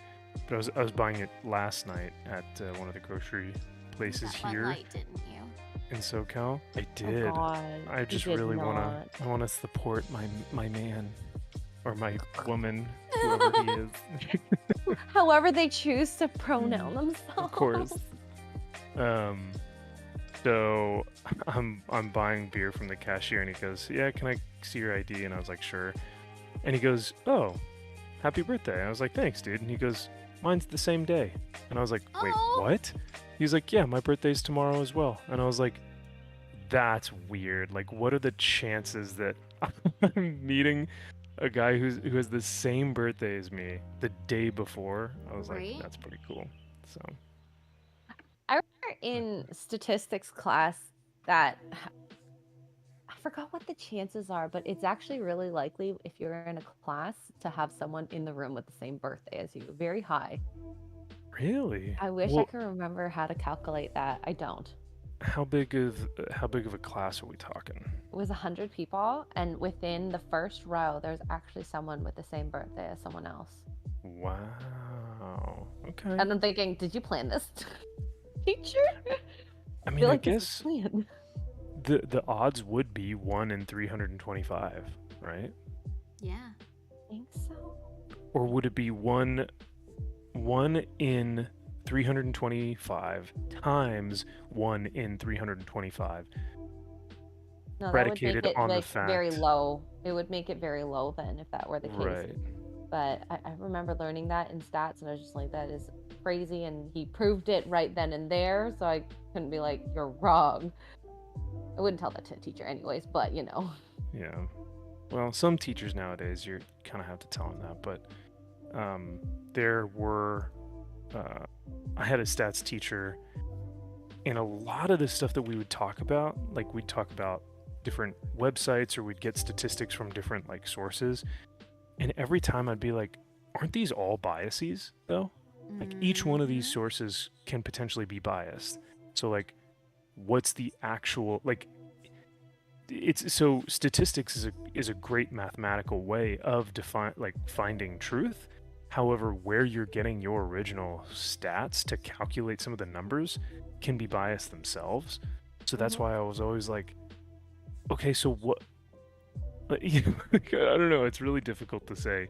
but I was buying it last night at one of the grocery places here Bud Light, didn't you? in SoCal. I did. Oh God, I just really wanna support my man or my woman, whoever he is. However they choose to pronoun themselves. Of course. So I'm buying beer from the cashier and he goes, "Yeah, can I see your ID?" And I was like, "Sure." And he goes, "Oh, happy birthday." And I was like, "Thanks, dude." And he goes, "Mine's the same day." And I was like, "Wait, what?" He's like, "Yeah, my birthday's tomorrow as well." And I was like, "That's weird. Like, what are the chances that I'm meeting a guy who has the same birthday as me the day before?" I was like, "That's pretty cool." So I remember in statistics class that I forgot what the chances are, but it's actually really likely if you're in a class to have someone in the room with the same birthday as you. Very high. Really? I wish I could remember how to calculate that. I don't. How big of a class are we talking? It was 100 people, and within the first row, there's actually someone with the same birthday as someone else. Wow. Okay. And I'm thinking, did you plan this, teacher? I mean, feel I like this is guess planned. the odds would be 1 in 325, right? Yeah. I think so. Or would it be one in 325 times 1 in 325 No, that would make predicated it on the like very fact? low. It would make it very low then if that were the case. Right. But I remember learning that in stats, and I was just like, that is crazy. And he proved it right then and there, so I couldn't be like, you're wrong. I wouldn't tell that to a teacher, anyways. But you know. Yeah. Well, some teachers nowadays you kind of have to tell them that, but there were I had a stats teacher, and a lot of the stuff that we would talk about, like we'd talk about different websites or we'd get statistics from different like sources, and every time I'd be like, aren't these all biases though? Like each one of these Mhm. sources can potentially be biased. So like what's the actual like it's so statistics is a great mathematical way of finding truth. However, where you're getting your original stats to calculate some of the numbers can be biased themselves. So that's Mhm. why I was always like, okay, so what? I don't know. It's really difficult to say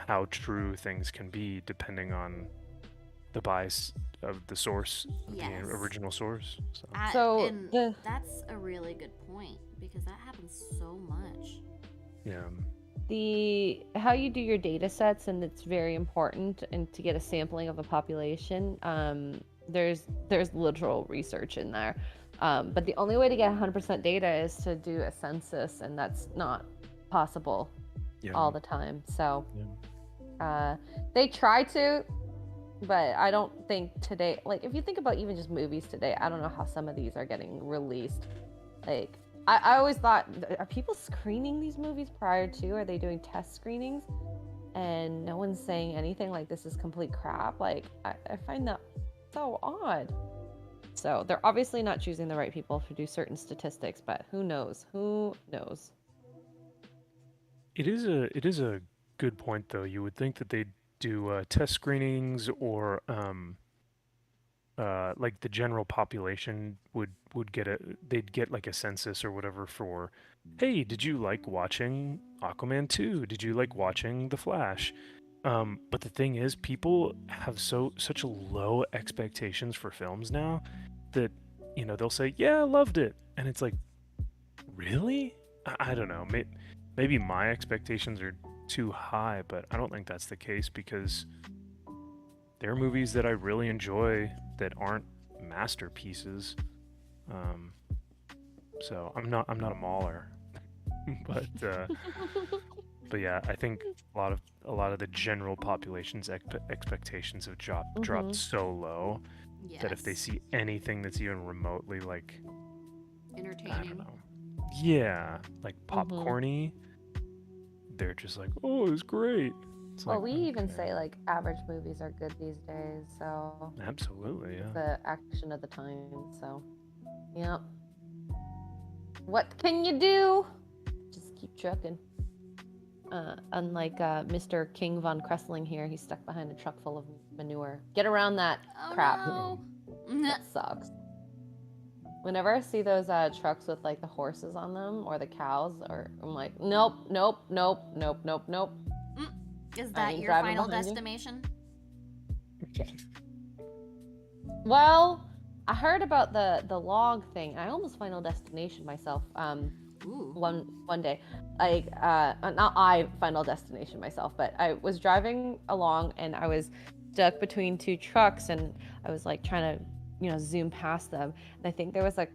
how true things can be depending on the bias of the source, Yes. the original source. So So And the that's a really good point because that happens so much. yeah, how you do your data sets, and it's very important, and to get a sampling of a population, there's literal research in there, but the only way to get 100% data is to do a census, and that's not possible yeah, all the time. So yeah. they try to, but I don't think today, like if you think about even just movies today, I don't know how some of these are getting released. Like I always thought, are people screening these movies prior to? Are they doing test screenings? And no one's saying anything like this is complete crap. Like I find that so odd. So they're obviously not choosing the right people to do certain statistics, but who knows? Who knows? It is a good point though. You would think that they'd do test screenings or like the general population would get they'd get like a census or whatever for, hey, did you like watching Aquaman 2? Did you like watching The Flash? But the thing is, people have such low expectations for films now that they'll say, yeah, I loved it, and it's like, really? I don't know. Maybe my expectations are too high, but I don't think that's the case because there are movies that I really enjoy that aren't masterpieces. Um, so I'm not a mauler, but but yeah, I think a lot of the general population's expectations have dropped so low Yes. that if they see anything that's even remotely like, I entertaining. don't know, yeah, like popcorny, they're just like, oh, it's great. It's Well, like, we even okay. say like average movies are good these days, so Absolutely, yeah. the action of the time. So, yep. What can you do? Just keep trucking. Unlike Mr. King von Kressling here, he's stuck behind a truck full of manure. Get around that Oh crap. no. That sucks. Whenever I see those trucks with like the horses on them or the cows, or I'm like, nope, nope, nope, nope, nope, nope. Is I that ain't your driving final behind you. destination? Well, I heard about the log thing. I almost final destination myself. Ooh. One day, like not I final destination myself, but I was driving along and I was stuck between two trucks, and I was like trying to zoom past them, and I think there was a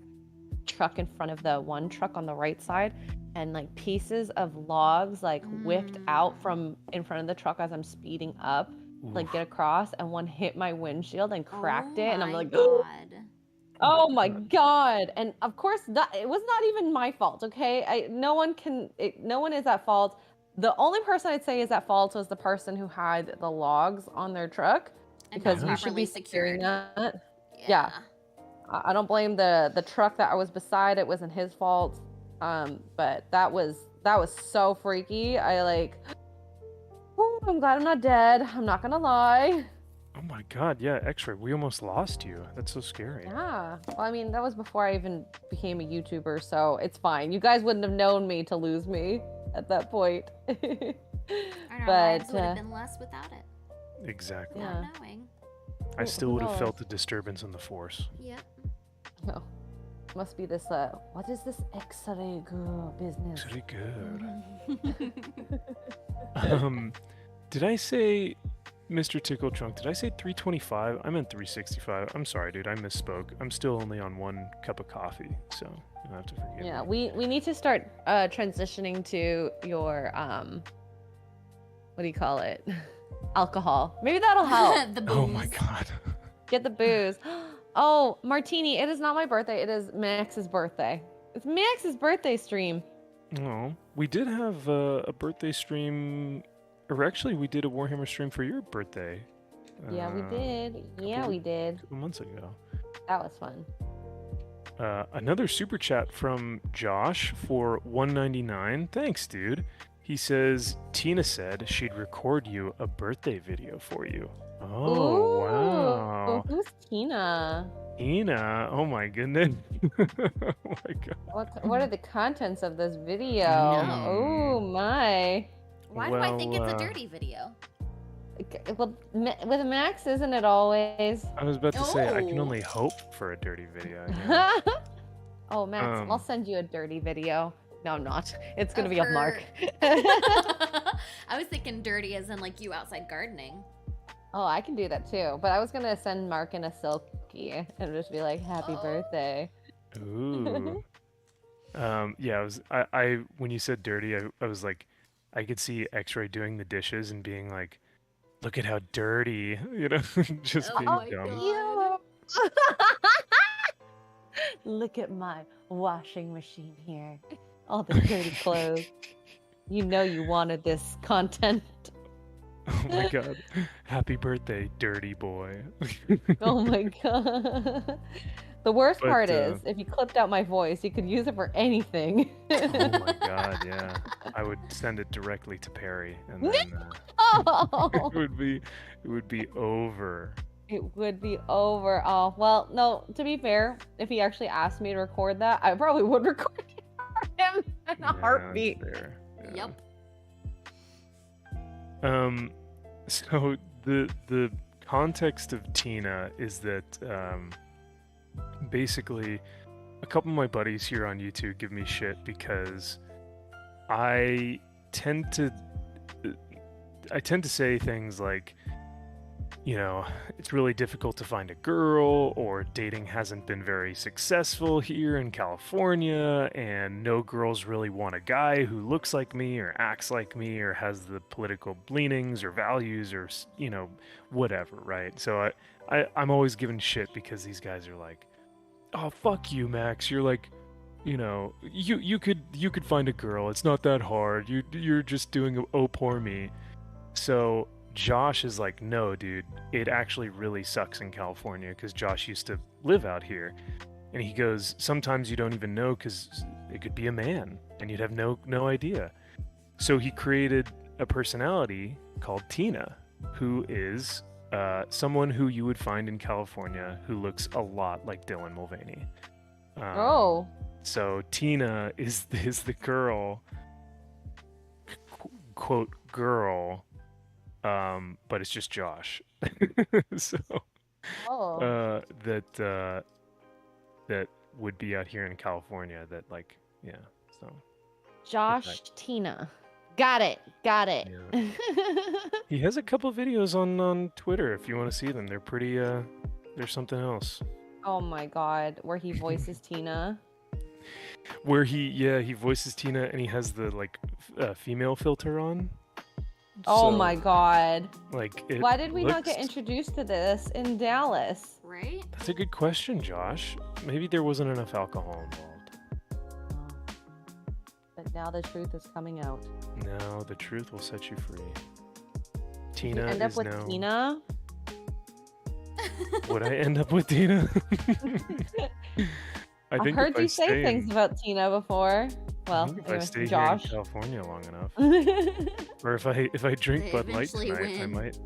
truck in front of the one truck on the right side, and like pieces of logs like whipped out from in front of the truck as I'm speeding up, like get across, and one hit my windshield and cracked it, and I'm like, God. oh my god. And of course it was not even my fault, okay? No one is at fault. The only person I'd say is at fault was the person who had the logs on their truck, And because not you should be properly securing secured. that. Yeah. I don't blame the truck that I was beside. It wasn't his fault. But that was so freaky. I'm glad I'm not dead. I'm not gonna lie. Oh my god, yeah, X-Ray, we almost lost you. That's so scary. Yeah. Well, I mean, that was before I even became a YouTuber, so it's fine. You guys wouldn't have known me to lose me at that point. And our But lives would have been less without it. Exactly. Yeah. Not knowing. I still who would have knows? felt the disturbance in the force. Yep. Oh, must be this what is this X-ray business? Pretty good. Did I say, Mr. Tickle Trunk, did I say 325? I meant 365. I'm sorry, dude, I misspoke. I'm still only on 1 cup of coffee, so you'll have to forgive Yeah, me. we need to start transitioning to your what do you call it? Alcohol. Maybe that'll help. The booze. Oh my god. Get the booze. Oh, martini. It is not my birthday. It is Max's birthday. It's Max's birthday stream. Oh, we did have a birthday stream, or actually we did a Warhammer stream for your birthday. Yeah, we did. Yeah, we did. A couple months ago. That was fun. Another super chat from Josh for 199. Thanks, dude. He says Tina said she'd record you a birthday video for you. Oh, Ooh, wow. Who's Tina? Tina, oh my goodness. Oh my god. What are the contents of this video? No. Oh my. Why do I think it's Well, a dirty video? Well, with Max, isn't it always? I was about to say I can Oh. only hope for a dirty video. Yeah. Oh, Max, I'll Um, send you a dirty video. No, I'm not. It's gonna Of be of Mark. her- I was thinking dirty as in like you outside gardening. Oh, I can do that too. But I was gonna send Mark in a silky and just be like, "Happy Oh. birthday." Ooh. Yeah, I when you said dirty, I was like, I could see X-Ray doing the dishes and being like, look at how dirty, just Oh being my dumb. God. Look at my washing machine here. All the dirty clothes. You know you wanted this content. Oh my god. Happy birthday, dirty boy. Oh my god. The worst But, part is, if you clipped out my voice, you could use it for anything. Oh my god, yeah. I would send it directly to Perry and then Oh, it would be over. it would be over. Oh, well, no, to be fair, if he actually asked me to record that, I probably would record it for him in Yeah, a heartbeat. fair, yeah. Yep. So the context of Tina is that basically a couple of my buddies here on YouTube give me shit because I tend to say things like, it's really difficult to find a girl, or dating hasn't been very successful here in California, and no girls really want a guy who looks like me or acts like me or has the political leanings or values or, whatever, right? So I'm always given shit because these guys are like, oh, fuck you, Max. You're like, you could find a girl. It's not that hard. You're just doing oh, poor me. So Josh is like, no, dude, it actually really sucks in California because Josh used to live out here. And he goes, sometimes you don't even know because it could be a man and you'd have no idea. So he created a personality called Tina, who is someone who you would find in California who looks a lot like Dylan Mulvaney. Oh. So Tina is the girl, quote, girl, but it's just Josh. So Oh. that would be out here in California. That so Josh Tina. Got it. yeah. He has a couple videos on Twitter if you want to see them. They're pretty. They're something else. Oh my god, where he voices Tina. Where he voices Tina and he has the female filter on. Oh So, my god. Why did we not get introduced to this in Dallas? Right? That's a good question, Josh. Maybe there wasn't enough alcohol involved. But now the truth is coming out. No, the truth will set you free. Did Tina you end up is with now. Tina? Would I end up with Tina? I I've think heard if I you say stay things in, about Tina before. I Well, think if I anyway, stay here in Josh. California long enough, The or if I drink They Bud Light eventually tonight, I win. might.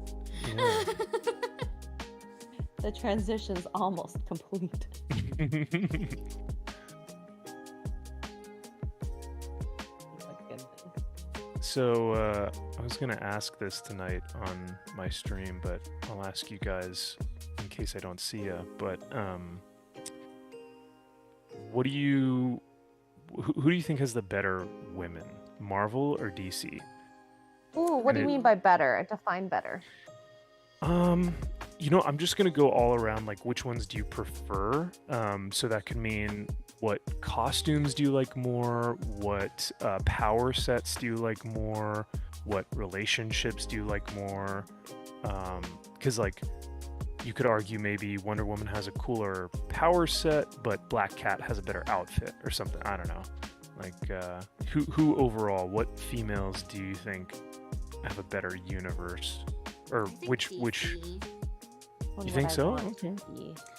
Yeah. transition's almost complete. So I was gonna ask this tonight on my stream, but I'll ask you guys in case I don't see ya. But what do you, who do you think has the better women, Marvel or DC? Ooh, what do you mean by better? Define better. You know, I'm just gonna go all around. Like, which ones do you prefer? So that could mean what costumes do you like more? What power sets do you like more? What relationships do you like more? Because like, you could argue maybe Wonder Woman has a cooler power set, but Black Cat has a better outfit or something. I don't know. Like, who overall? What females do you think have a better universe? Or I think which DC. you think so? Okay.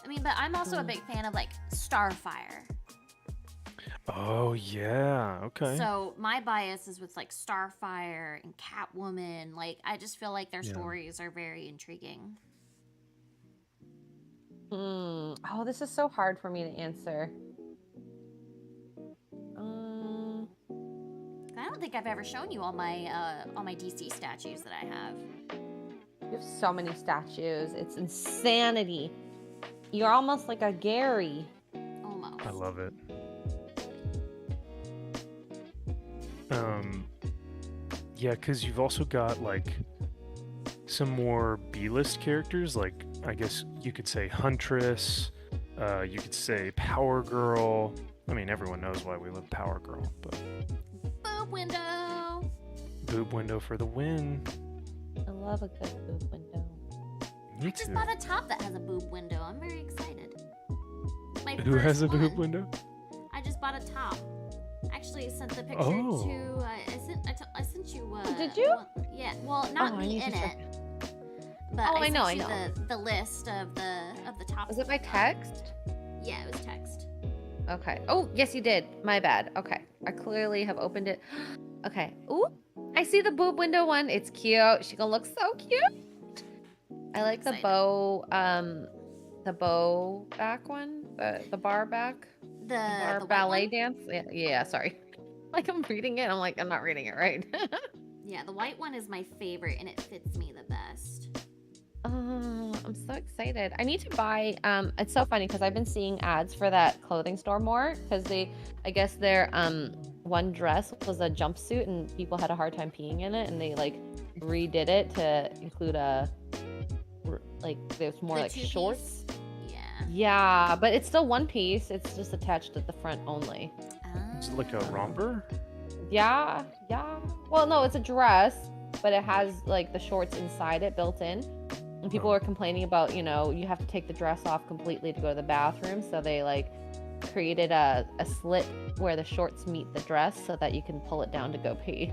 I mean, but I'm also a big fan of like Starfire. Oh yeah, okay. So my bias is with like Starfire and Catwoman. Like I just feel like their Yeah. stories are very intriguing. Oh, this is so hard for me to answer. I don't think I've ever shown you all my DC statues that I have. You have so many statues. It's insanity. You're almost like a Gary. Almost. I love it. Yeah, because you've also got like some more B-list characters, like I guess you could say Huntress, you could say Power Girl. I mean, everyone knows why we love Power Girl, but Boob window. boob window for the win. I love a good boob window. Me I just too. bought a top that has a boob window. I'm very excited. My Who first has a boob one. window? I just bought a top. Actually, I sent the picture Oh. to. I sent you. Did you? Yeah. Well, not Oh, I me need in to it. check. But Oh, I I know, sent I you the list of the tops. Was it that by I got. text? Yeah, it was text. Okay. Oh, yes, you did. My bad. Okay. I clearly have opened it. Okay. Ooh, I see the boob window one. It's cute. She gonna look so cute. I like the Excited. bow back one. The bar back. The Bar white ballet one? dance. Yeah, sorry. Like I'm reading it. I'm like, I'm not reading it right. Yeah, the white one is my favorite, and it fits me the best. Oh, I'm so excited. I need to buy, it's so funny because I've been seeing ads for that clothing store more because I guess their, one dress was a jumpsuit and people had a hard time peeing in it and they like redid it to include like, there's more The like two-piece? shorts. Yeah. Yeah, but it's still one piece. It's just attached at the front only. Is it like a Oh. romper? Yeah. Well, no, it's a dress, but it has like the shorts inside it built in. And people were complaining about, you know, you have to take the dress off completely to go to the bathroom. So they like created a slit where the shorts meet the dress so that you can pull it down to go pee.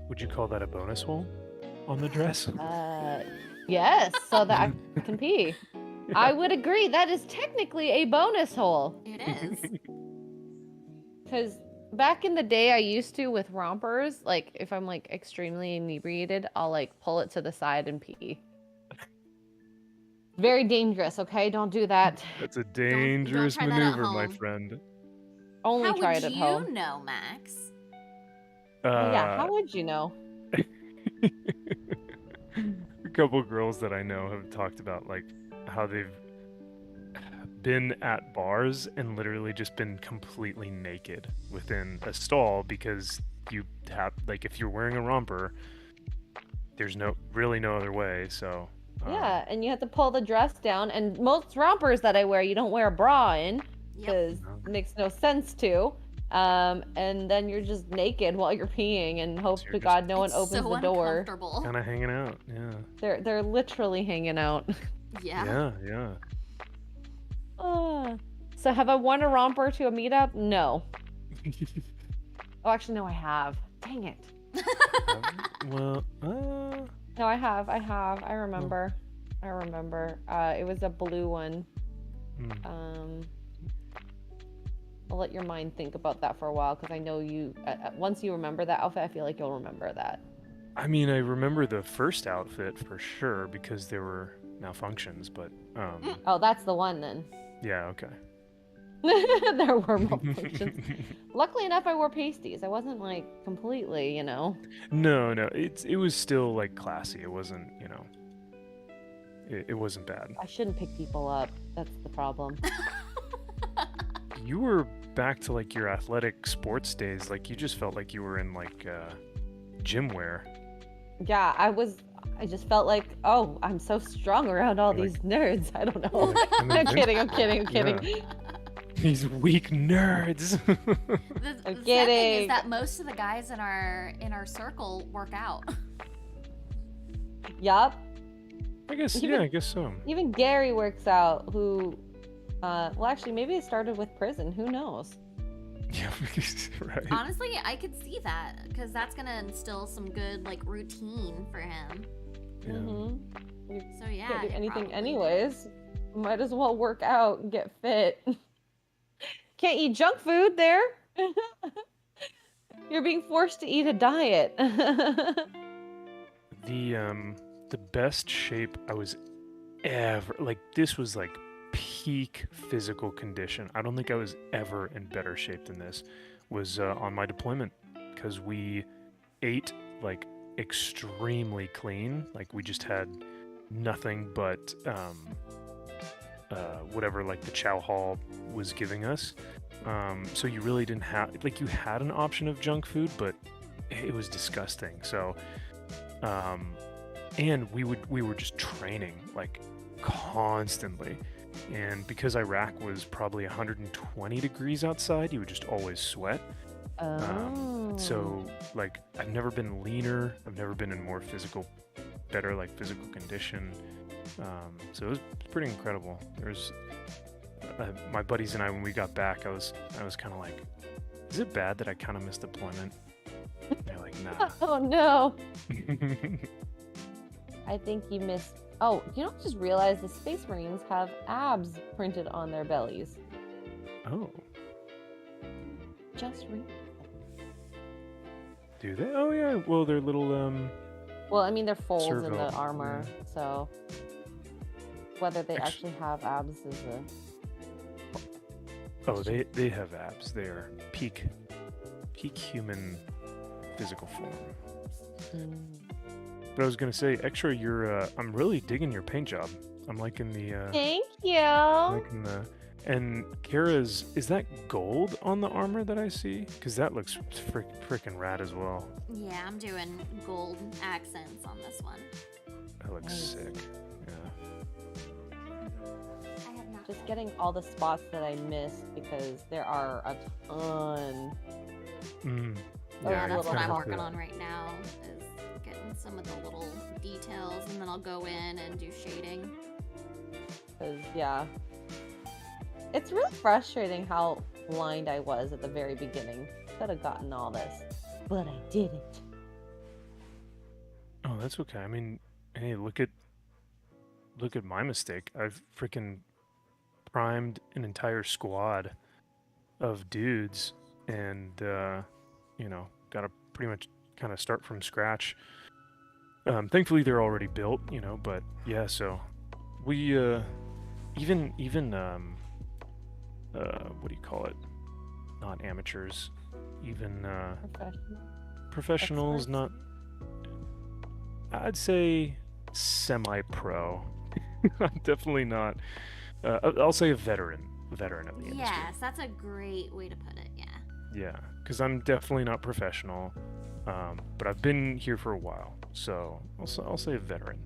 Would you call that a bonus hole on the dress? Yes, so that I can pee. I would agree. That is technically a bonus hole. It is. Because back in the day, I used to with rompers, like if I'm like extremely inebriated, I'll like pull it to the side and pee. Very dangerous, okay? Don't do that. That's a dangerous try that at maneuver, my home. friend. Only How try would it at you home. know, Max? Well, yeah, how would you know? A couple girls that I know have talked about like how they've been at bars and literally just been completely naked within a stall because you have like if you're wearing a romper, there's no other way. So Yeah, and you have to pull the dress down. And most rompers that I wear, you don't wear a bra in Yep. because it makes no sense to. And then you're just naked while you're peeing and hope So to you're God no one It's opens so the door. uncomfortable. kind of hanging out. Yeah. They're literally hanging out. Yeah. Yeah. So have I won a romper to a meetup? No. Oh, actually, no, I have. Dang it. Well, No, I have. I remember. I remember. It was a blue one. Hmm. I'll let your mind think about that for a while because I know you. Once you remember that outfit, I feel like you'll remember that. I mean, I remember the first outfit for sure because there were malfunctions, but Oh, that's the one then. yeah, okay. There were malfunctions. Luckily enough, I wore pasties. I wasn't like completely, No, it was still like classy. It wasn't, it wasn't bad. I shouldn't pick people up. That's the problem. You were back to like your athletic sports days. Like you just felt like you were in like gym wear. Yeah, I just felt like, oh, I'm so strong around all Like- these nerds. I don't know. I'm I'm kidding. Yeah. These weak nerds. The sad thing kidding. is that most of the guys in our circle work out. Yup. I guess Even- yeah, I guess so. Even Gary works out, who, well, actually, maybe it started with prison. Who knows? Yeah, right. Honestly, I could see that because that's gonna instill some good like routine for him. Yeah. Mm-hmm. So yeah, Can't do it anything probably anyways. Might as well work out and get fit. Can't eat junk food there. You're being forced to eat a diet. The best shape I was ever like this was like peak physical condition. I don't think I was ever in better shape than this. Was on my deployment because we ate like extremely clean. Like we just had nothing but whatever like the chow hall was giving us. So you really didn't have like you had an option of junk food, but it was disgusting. So and we were just training like constantly. And because Iraq was probably 120 degrees outside, you would just always sweat. So like I've never been leaner. I've never been in more better like physical condition. So it was pretty incredible. There's my buddies and I, when we got back, I was kind of like, is it bad that I kind of missed deployment? And they're like, nah. Oh no. I think you missed. Oh, I just realized the Space Marines have abs printed on their bellies. Oh, Just read. do they? Oh yeah. Well, they're little Well, I mean, they're folds in the Servo, armor, yeah. so whether they Actu- actually have abs is a. Oh, they have abs. They are peak human physical form. But I was gonna say, Extra, I'm really digging your paint job. I'm liking the Thank you. liking the, and Kara's, is that gold on the armor that I see? Because that looks freaking rad as well. Yeah, I'm doing gold accents on this one. That looks Nice. sick. Yeah. I have not. Just getting all the spots that I missed because there are a ton. Mm. Oh, Yeah, you that's what kinda I'm have working to- on right now is getting some of the little details, and then I'll go in and do shading. Because, yeah. It's really frustrating how blind I was at the very beginning. Could have gotten all this, but I didn't. Oh, that's okay. I mean, hey, look at my mistake. I've freaking primed an entire squad of dudes and got to pretty much kind of start from scratch. Thankfully they're already built, but yeah, so we even what do you call it? Not amateurs, even Professional. professionals, Experts? not, I'd say semi-pro. I'm definitely not. I'll say a veteran of the industry. Yes, that's a great way to put it. Yeah. Yeah, because I'm definitely not professional, but I've been here for a while, so I'll say a veteran.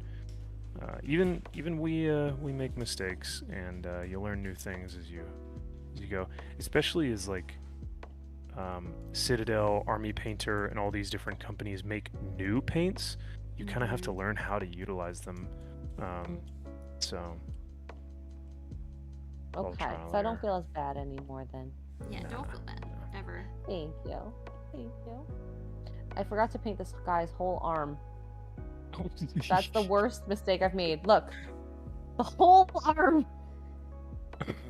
Even we make mistakes, and you learn new things as you go. Especially as like Citadel, Army Painter, and all these different companies make new paints. You kind of have to learn how to utilize them. So all Okay, trial so I and don't error. feel as bad anymore then. Yeah, No, don't feel bad. no. Ever. Thank you. Thank you. I forgot to paint this guy's whole arm. That's the worst mistake I've made. Look, The whole arm.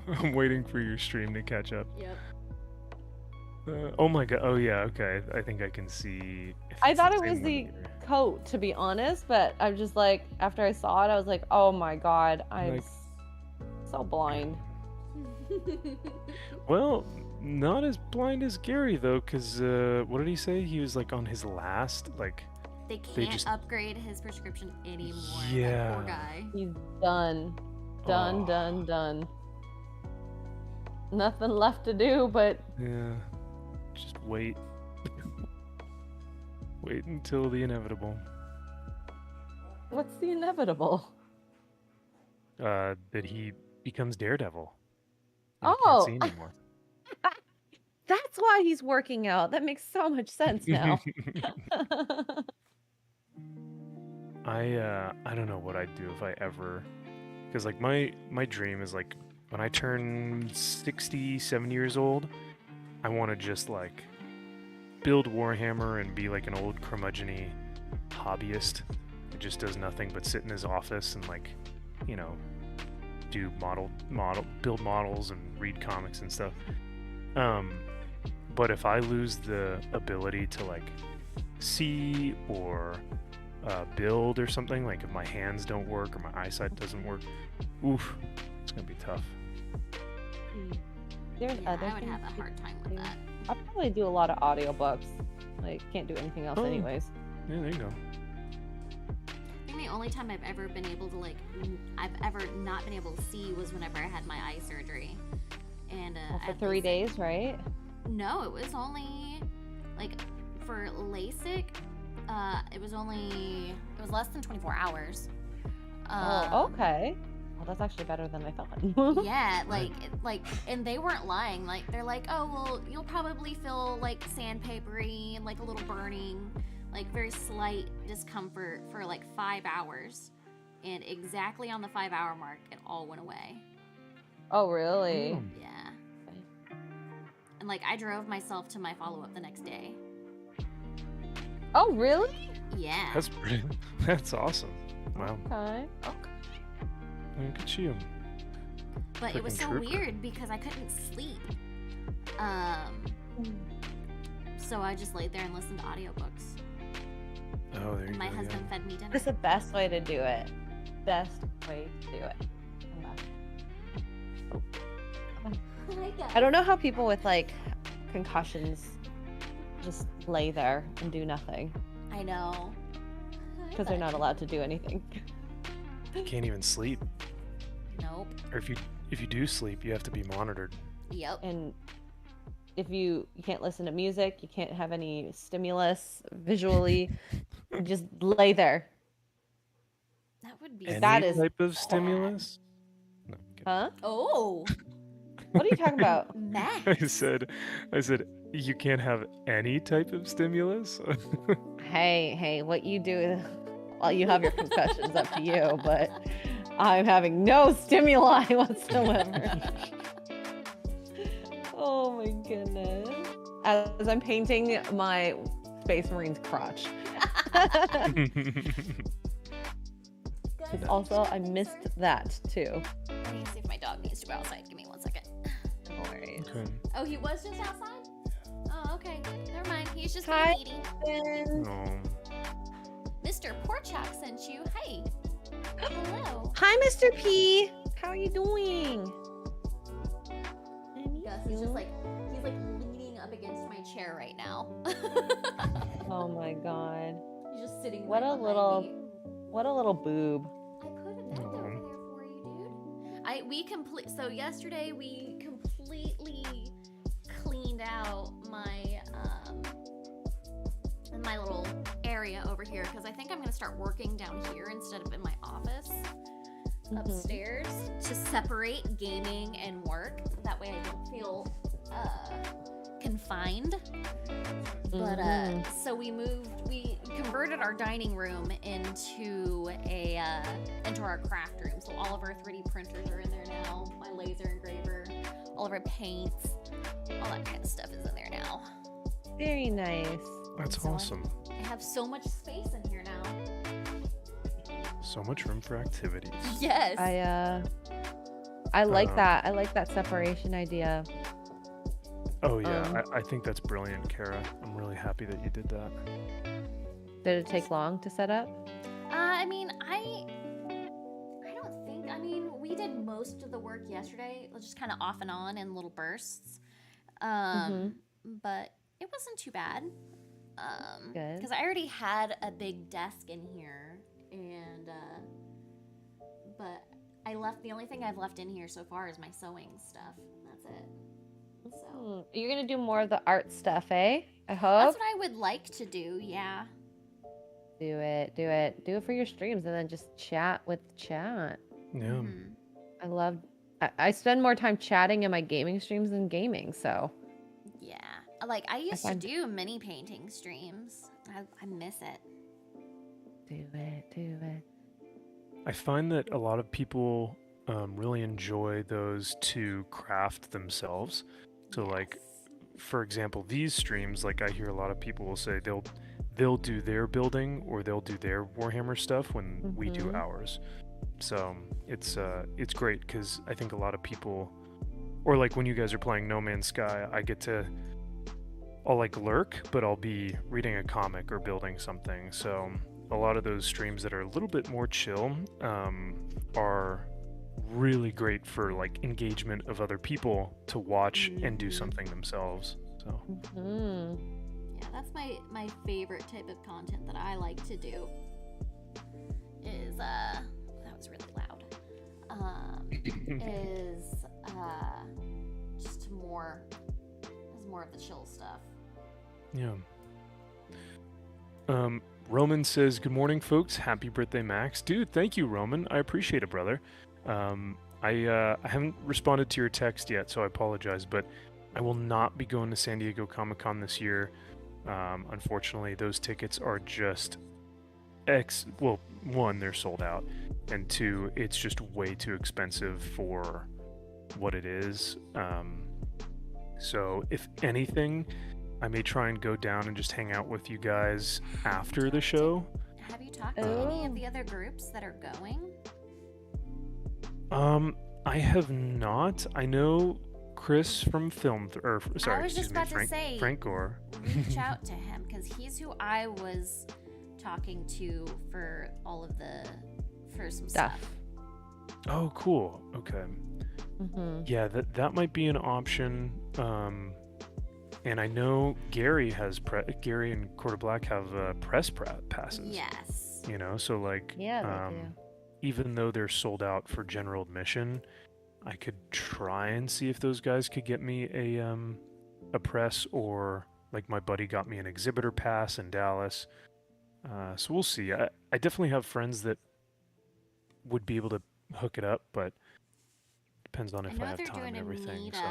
I'm waiting for your stream to catch up. Yep. Oh my god. Oh yeah. Okay. I think I can see. If I it's thought the it same was one the here. coat, to be honest, but I'm just like, after I saw it, I was like, oh my god, I'm Like- so blind. Well, not as blind as Gary though, because what did he say? He was like on his last like. They They can't just- upgrade his prescription anymore. That Yeah. poor guy. He's done. Done, Oh. done. Nothing left to do, but Yeah. Just wait. Wait until the inevitable. what's the inevitable? That he becomes Daredevil. And he Oh. can't see anymore. That's why he's working out. That makes so much sense now. I don't know what I'd do if I ever, because like my dream is like when I turn 60, 70 years old, I want to just like build Warhammer and be like an old curmudgeon-y hobbyist who just does nothing but sit in his office and like, you know, do build models and read comics and stuff. But if I lose the ability to like see or build or something, like if my hands don't work or my eyesight doesn't work, oof, it's gonna be tough. There's Yeah, other I would things have a you hard time can with do. that. I'll probably do a lot of audiobooks. Like, can't do anything else Oh. anyways. Yeah, there you go. I think the only time I've ever been able to I've ever not been able to see was whenever I had my eye surgery. And Well, I for had 3 LASIK. days, right? No, it was only like for LASIK. It was less than 24 hours. Oh, okay. Well, that's actually better than I thought. Yeah, and they weren't lying. Like, they're like, oh, well, you'll probably feel like sandpapery and like a little burning, like very slight discomfort for like 5 hours. And exactly on the 5-hour mark, it all went away. Oh, really? Mm. Yeah. And like, I drove myself to my follow up the next day. Oh, really? Yeah. That's pretty. That's awesome. Wow. Okay. Look at you. But it was Freaking so trooper. weird because I couldn't sleep. So I just laid there and listened to audiobooks. Oh, there you And my go. husband fed me dinner. That's the best way to do it. Best way to do it. I don't know how people with like concussions just lay there and do nothing I know. because they're not allowed to do anything. You can't even sleep. Nope. Or if you do sleep, you have to be monitored. Yep. And if you can't listen to music, you can't have any stimulus visually, you just lay there. That would be. Any That is type of bad. stimulus? No, I'm kidding. Huh? Oh, What are you talking about? Max. I said you can't have any type of stimulus. Hey, what you do while you have your concussions up to you, but I'm having no stimuli whatsoever. Oh my goodness. As I'm painting my Space Marine's crotch. Also, I missed that too. I need to see if my dog needs to go outside. Give me 1 second. No worries. Okay. Oh, he was just outside? Oh, okay. Never mind. He's just Hi. eating. Oh. Mr. Porchak sent you. Hey. Hello. Hi, Mr. P. How are you doing? Gus is just like, he's like leaning up against my chair right now. Oh my god. He's just sitting What right a behind little- me. What a little boob. I put a bed over there for you, dude. So yesterday we completely cleaned out my little area over here because I think I'm gonna start working down here instead of in my office upstairs to separate gaming and work. That way I don't feel confined. But so we converted our dining room into our craft room. So all of our 3D printers are in there now. My laser engraver, all of our paints, all that kind of stuff is in there now. Very nice. That's So awesome. I have so much space in here now. So much room for activities. Yes. I like that. I like that separation idea. Oh yeah, I think that's brilliant, Kara. I'm really happy that you did that. Did it take long to set up? I mean, I don't think. I mean, we did most of the work yesterday, just kind of off and on in little bursts. But it wasn't too bad. Good. Because I already had a big desk in here, and but I left. The only thing I've left in here so far is my sewing stuff. That's it. So You're gonna do more of the art stuff, eh? I hope. that's what I would like to do. Yeah. Do it for your streams, and then just chat with chat. Yeah. I spend more time chatting in my gaming streams than gaming, so. Yeah. Like, I used to do mini painting streams. I miss it. Do it. I find that a lot of people really enjoy those to craft themselves. So like, for example, these streams, like I hear a lot of people will say they'll do their building or they'll do their Warhammer stuff when we do ours. So it's great because I think a lot of people, or like when you guys are playing No Man's Sky, I'll like lurk, but I'll be reading a comic or building something. So a lot of those streams that are a little bit more chill are really great for like engagement of other people to watch and do something themselves. So yeah, that's my favorite type of content that I like to do. Is that was really loud. Is just more of the chill stuff. Yeah. Roman says, "Good morning, folks. Happy birthday, Max." Dude, thank you, Roman. I appreciate it, brother. I haven't responded to your text yet, so I apologize, but I will not be going to San Diego Comic-Con this year. Unfortunately, those tickets are just well, one, they're sold out, and two, it's just way too expensive for what it is. So if anything, I may try and go down and just hang out with you guys after the show. Have you talked to any of the other groups that are going? I have not. I know Chris from Frank Gore. Reach out to him because he's who I was talking to for some stuff. Oh, cool. Okay. Yeah, that might be an option. And I know Gary and Quarter Black have press passes. Yes. You know, so like, they do. Even though they're sold out for general admission, I could try and see if those guys could get me a press, or like my buddy got me an exhibitor pass in Dallas. So we'll see. I definitely have friends that would be able to hook it up, but depends on if I have time and everything. So.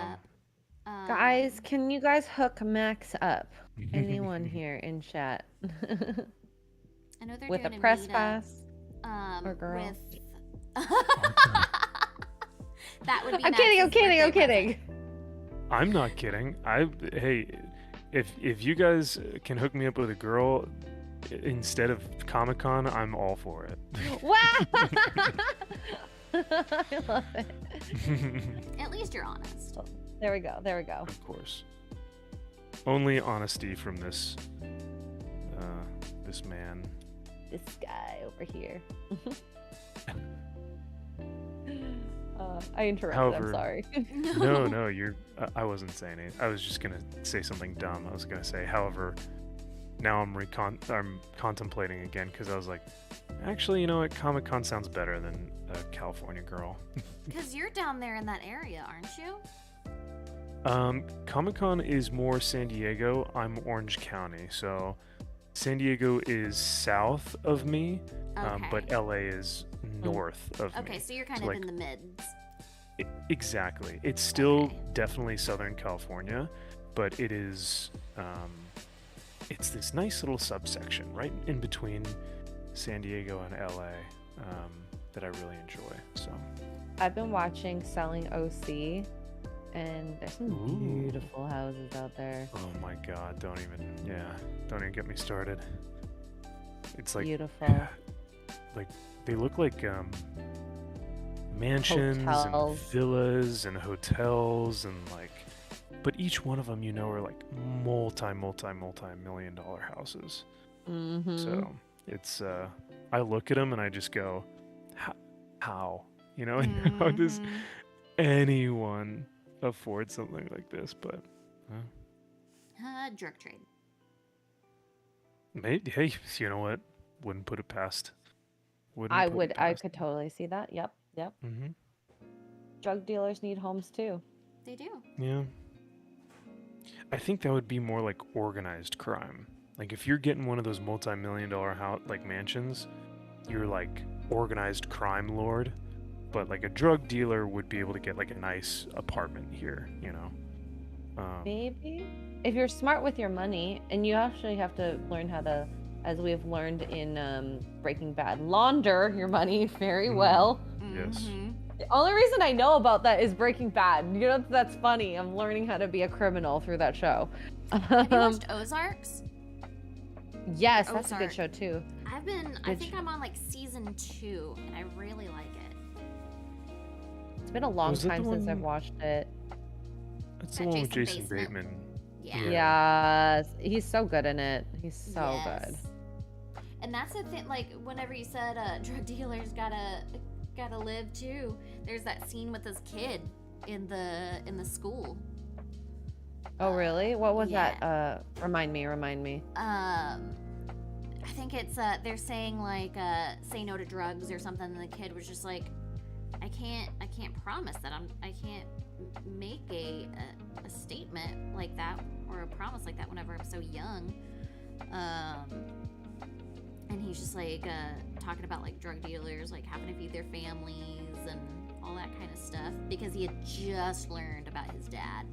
Guys, can you guys hook Max up? Anyone here in chat? I know they're with doing a press meetup, pass or girl. That would be. I'm kidding. I'm not kidding. Hey, if you guys can hook me up with a girl instead of Comic-Con, I'm all for it. Wow! I love it. At least you're honest. There we go. Of course. Only honesty from this man. This guy over here. I interrupted. However, I'm sorry. No, I wasn't saying it. I was just gonna say something dumb. I was gonna say, however, now I'm contemplating again because I was like, actually, you know what? Comic-Con sounds better than a California girl. Because you're down there in that area, aren't you? Comic-Con is more San Diego. I'm Orange County, so San Diego is south of me, but LA is north of me. Okay, so you're kind of in the mids. Exactly. It's still definitely Southern California, but it is, it's this nice little subsection right in between San Diego and LA that I really enjoy. So I've been watching Selling OC, and there's some beautiful houses out there. Oh my God! Don't even get me started. It's like beautiful. Like they look like mansions and Hotels. villas and hotels and like, but each one of them, are like multi-million dollar houses. Mm-hmm. So it's I look at them and I just go, how? How does Mhm. anyone afford something like this? But Drug trade. maybe, hey, you know what? Wouldn't put it past. Wouldn't I put it would. I past. could totally see that. Yep. Yep. Mm-hmm. Drug dealers need homes too. They do. Yeah. I think that would be more like organized crime. Like if you're getting one of those multi-million dollar like mansions, you're like organized crime lord. But like a drug dealer would be able to get like a nice apartment here. Maybe if you're smart with your money, and you actually have to learn how to, as we've learned in Breaking Bad, launder your money very well. Yes. Mhm. The only reason I know about that is Breaking Bad. That's funny. I'm learning how to be a criminal through that show. Have you watched Ozarks? Yes, that's a good Ozark? show too. I think I'm on like season 2, and I really like it. It's been a long Was it the time since I've one- watched it. That's That the one with Jason Jason Bateman? Bateman. Yeah. Yes, he's so good in it. He's so good. Yes. And that's the thing. Like whenever you said drug dealers gotta live too, there's that scene with this kid in the school. Oh, really? What was Yeah. that? Remind me. I think it's they're saying like say no to drugs or something, and the kid was just like, I can't promise that I can't make a statement like that or a promise like that whenever I'm so young. And he's just like talking about like drug dealers like having to feed their families and all that kind of stuff because he had just learned about his dad.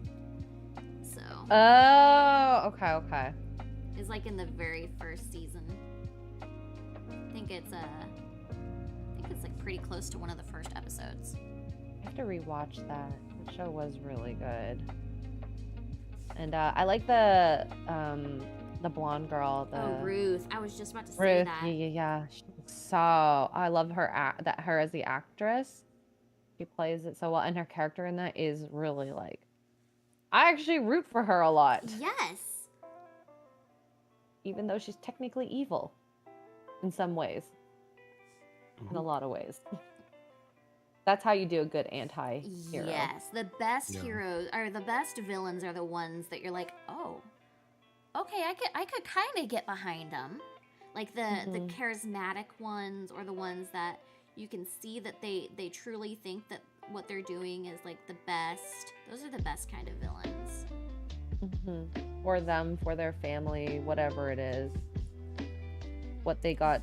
So Oh, okay. it's like in the very first season. I think it's like pretty close to one of the first episodes. I have to rewatch that. The show was really good. And I like the blonde girl. Oh, Ruth. I was just about to say Ruth. that. Yeah. So I love her her as the actress. She plays it so well, and her character in that is really like. I actually root for her a lot, Yes. even though she's technically evil, in some ways. In a lot of ways. That's how you do a good anti-hero. Yes, the best Yeah. heroes or the best villains are the ones that you're like, oh, okay, I could kind of get behind them, like the Mhm. charismatic ones or the ones that you can see that they truly think that what they're doing is like the best. Those are the best kind of villains. For them, for their family, whatever it is. What they got,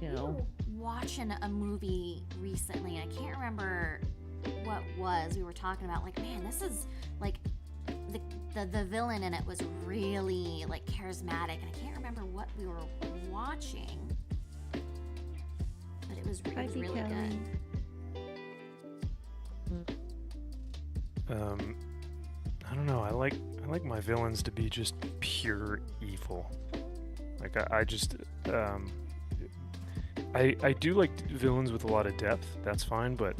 We were watching a movie recently, and I can't remember what was. We were talking about like, man, this is like the villain in it was really like charismatic, and I can't remember what we were watching, but it was really good. I don't know. I like my villains to be just pure evil. Like I just I do like villains with a lot of depth. That's fine, but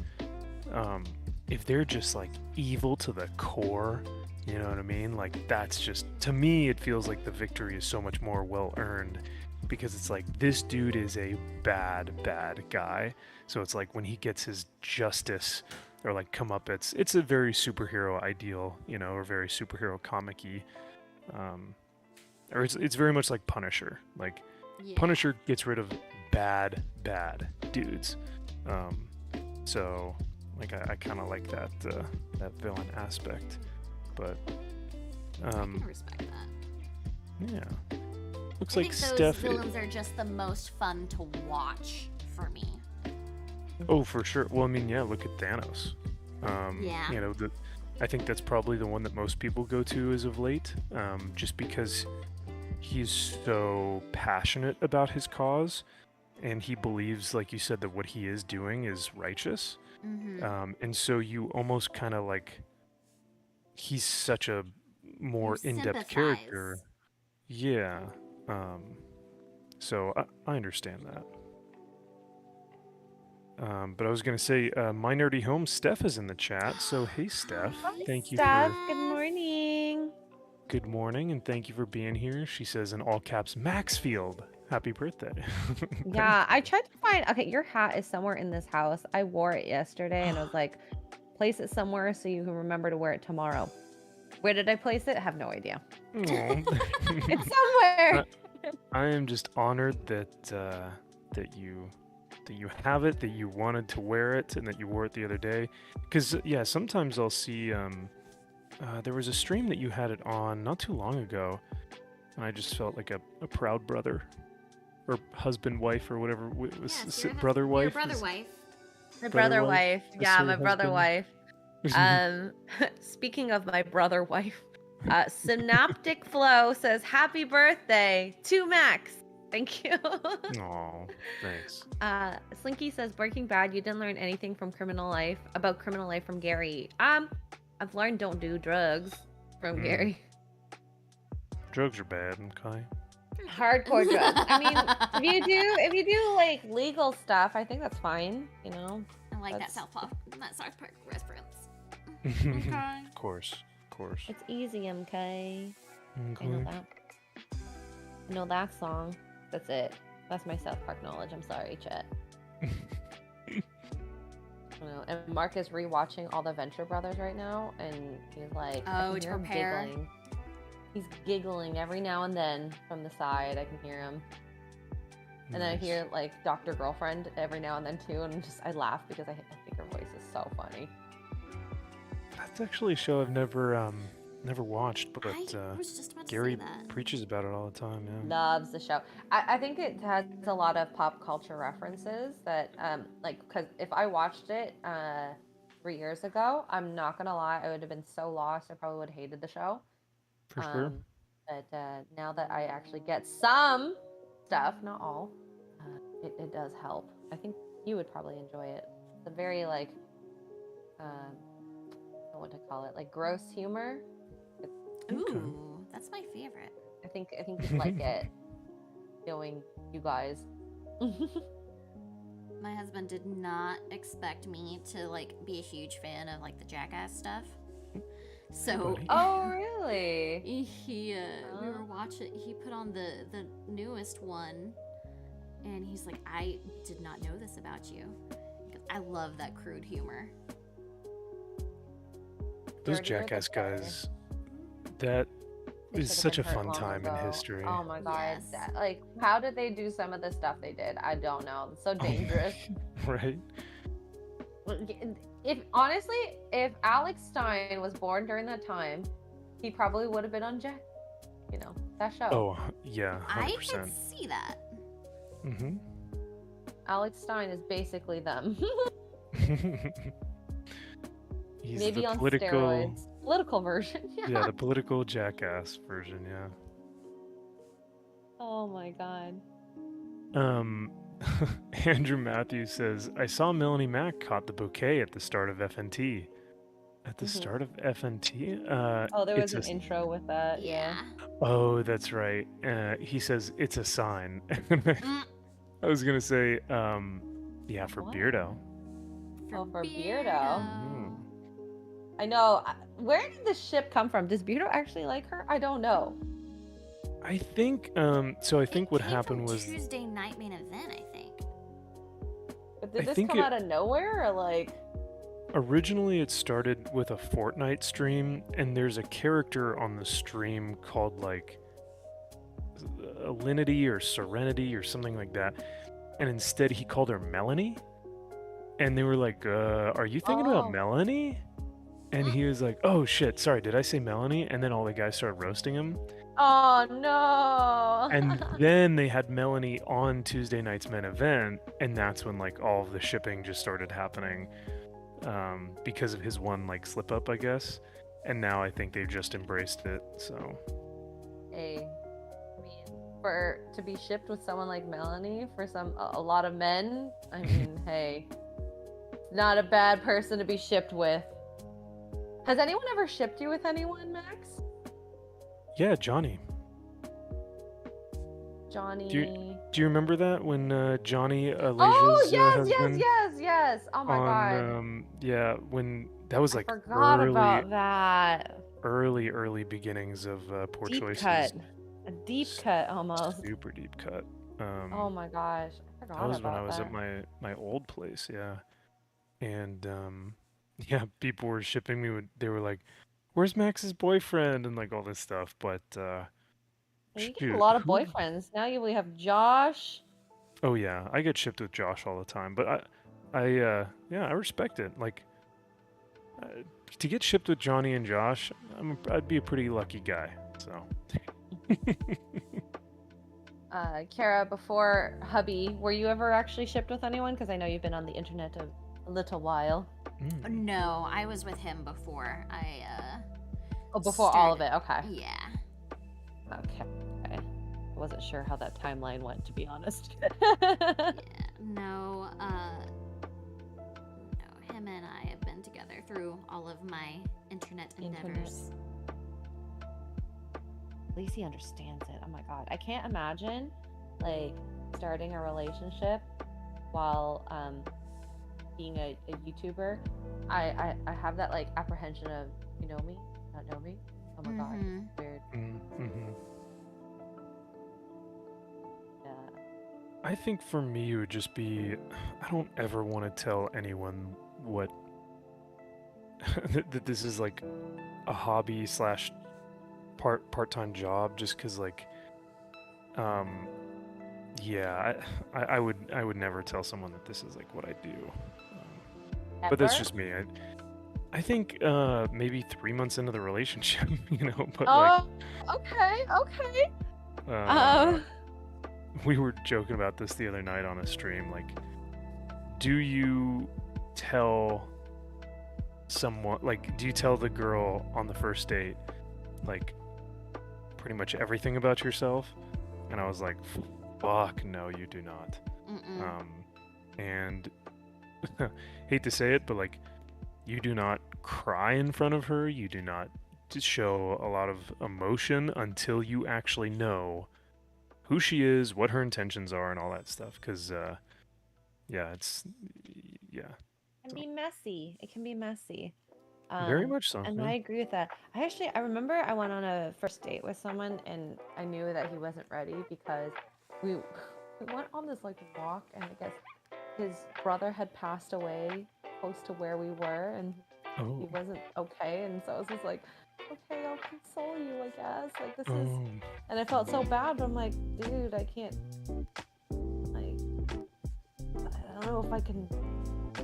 if they're just like evil to the core, you know what I mean? Like that's just, to me, it feels like the victory is so much more well earned because it's like this dude is a bad guy. So it's like when he gets his justice or like come up, it's a very superhero ideal, or very superhero comic-y. Or it's very much like Punisher. Like Yeah. Punisher gets rid of bad dudes. So like I kind of like that villain aspect, but I can respect that. yeah, looks I like think those Steph. villains are just the most fun to watch for me. Oh, for sure. Well, I mean, yeah, look at Thanos. Yeah. I think that's probably the one that most people go to as of late, just because he's so passionate about his cause, and he believes, like you said, that what he is doing is righteous. Mm-hmm. And so you almost kind of like, he's such a more You in-depth sympathize. character. Yeah. So I understand that. But I was gonna say, my nerdy home, Steph is in the chat. So hey, Steph, Hi, thank you Steph. for Good morning. good morning, and thank you for being here. She says in all caps, Maxfield, happy birthday. Yeah, I tried to find. Okay, your hat is somewhere in this house. I wore it yesterday, and I was like, place it somewhere so you can remember to wear it tomorrow. Where did I place it? I have no idea. Aw. It's somewhere. I am just honored that that you have it, that you wanted to wear it, and that you wore it the other day. Because yeah, sometimes I'll see. There was a stream that you had it on not too long ago, and I just felt like a proud brother, or husband, wife, or whatever. Yes, you're Brother, wife. Your brother wife. My Brother, brother wife, wife. Yeah, sister, my brother husband. wife. Speaking of my brother wife, Synaptic Flow says happy birthday to Max. Thank you. Aw, thanks. Slinky says Breaking Bad. You didn't learn anything from Criminal Life from Gary. I've learned don't do drugs from Gary. Drugs are bad, okay? Hardcore drugs. I mean, if you do like legal stuff, I think that's fine. You know. I like That's- that South Park reference. Okay. Of course. It's easy, MK. Okay. I know that. I know that song. That's it. That's my South Park knowledge. I'm sorry, Chet. I know. And Mark is rewatching all the Venture Brothers right now, and he's like, I Oh, can to hear him prepare. giggling. He's giggling every now and then from the side. I can hear him. And then I Nice. hear like Dr. Girlfriend every now and then too, and I laugh because I think her voice is so funny. That's actually a show I've never watched, but I was just about to Gary say that. preaches about it all the time. Yeah. Loves the show. I think it has a lot of pop culture references that like, because if I watched it 3 years ago, I'm not gonna lie, I would have been so lost. I probably would have hated the show. For sure. But now that I actually get some stuff, not all, it does help. I think you would probably enjoy it. It's a very like I don't know what to call it, like gross humor. Ooh, that's my favorite. I think you'd like it, knowing you guys. My husband did not expect me to like be a huge fan of like the Jackass stuff. So Buddy. Oh, really? we were watching. He put on the newest one, and he's like, "I did not know this about you." Because I love that crude humor. Those Dirtier the Jackass better. guys, that They is should have such a been hurt fun long time in ago. history. Oh my god! Yes. Like, how did they do some of the stuff they did? I don't know. It's so dangerous. Right? If honestly, if Alex Stein was born during that time, he probably would have been on Jack. You know that show. Oh, yeah, I 100%. can see that. Mm-hmm. Alex Stein is basically them. He's Maybe the on political, steroids. Political version. yeah, the political Jackass version, yeah. Oh my god. Andrew Matthews says, I saw Melanie Mack caught the bouquet at the start of FNT. At the Mhm. start of FNT? Oh, there was it's an intro with that. Yeah. Oh, that's right. He says, it's a sign. I was going to say, yeah, for What? Beardo. Oh, for Beardo. Mm. I know. Where did the ship come from? Does Beardo actually like her? I don't know. I think, so I think It what came happened from was, Tuesday night main event, I think. But did I this think come it- out of nowhere or like? originally it started with a Fortnite stream, and there's a character on the stream called like Alinity or Serenity or something like that, and instead he called her Melanie, and they were like, are you thinking Oh. about Melanie? And he was like, oh shit, sorry, did I say Melanie? And then all the guys started roasting him, Oh no. and then they had Melanie on Tuesday night's main event, and that's when like all of the shipping just started happening, because of his one like slip up, I guess. And now I think they've just embraced it. So Hey, I mean, to be shipped with someone like Melanie for a lot of men, I mean, hey, not a bad person to be shipped with. Has anyone ever shipped you with anyone, Max? yeah, Johnny. Johnny. Do you remember that when Johnny, Oh Alasia's yes, husband, yes. Oh my on god. yeah, when that was I like forgot about that. early beginnings of Poor Deep Choices. cut. A deep S- cut almost. Super deep cut. Oh my gosh. I That forgot was when I about was at that. my old place, yeah. And yeah, people were shipping me with, they were like, "Where's Max's boyfriend?" and like all this stuff, but Well, you get a shoot, lot of who boyfriends. Now we have Josh. Oh yeah, I get shipped with Josh all the time, but yeah, I respect it. Like uh, to get shipped with Johnny and Josh, I'd be a pretty lucky guy. So Kara, before hubby, were you ever actually shipped with anyone? Because I know you've been on the internet a little while. No, I was with him before Oh, before all of started. it. Okay. Yeah. Okay. I wasn't sure how that timeline went, to be honest. Yeah. No, no, him and I have been together through all of my internet endeavors. At least he understands it. Oh my god. I can't imagine like starting a relationship while being a YouTuber. I have that like apprehension of you know me, not know me. Oh my god, it's weird. mm-hmm. Yeah. I think for me it would just be, I don't ever want to tell anyone what that this is like a hobby slash part-time job, just because like um yeah, I would never tell someone that this is like what I do. But that's Ever? just me. I think maybe 3 months into the relationship, but like Oh, okay. uh, we were joking about this the other night on a stream. Like, do you tell someone, like, do you tell the girl on the first date, like, pretty much everything about yourself? And I was like, fuck, no, you do not. And hate to say it, but like, you do not cry in front of her. You do not show a lot of emotion until you actually know who she is, what her intentions are, and all that stuff. Because, yeah, yeah. It can be messy. It can be messy. Very much so. And Yeah. I agree with that. I remember I went on a first date with someone and I knew that he wasn't ready because we went on this like walk and I guess his brother had passed away close to where we were and he Oh. wasn't okay and so I was just like, okay, I'll console you, I guess. Like this is Oh. and I felt so bad, but I'm like, dude, I can't like I don't know if I can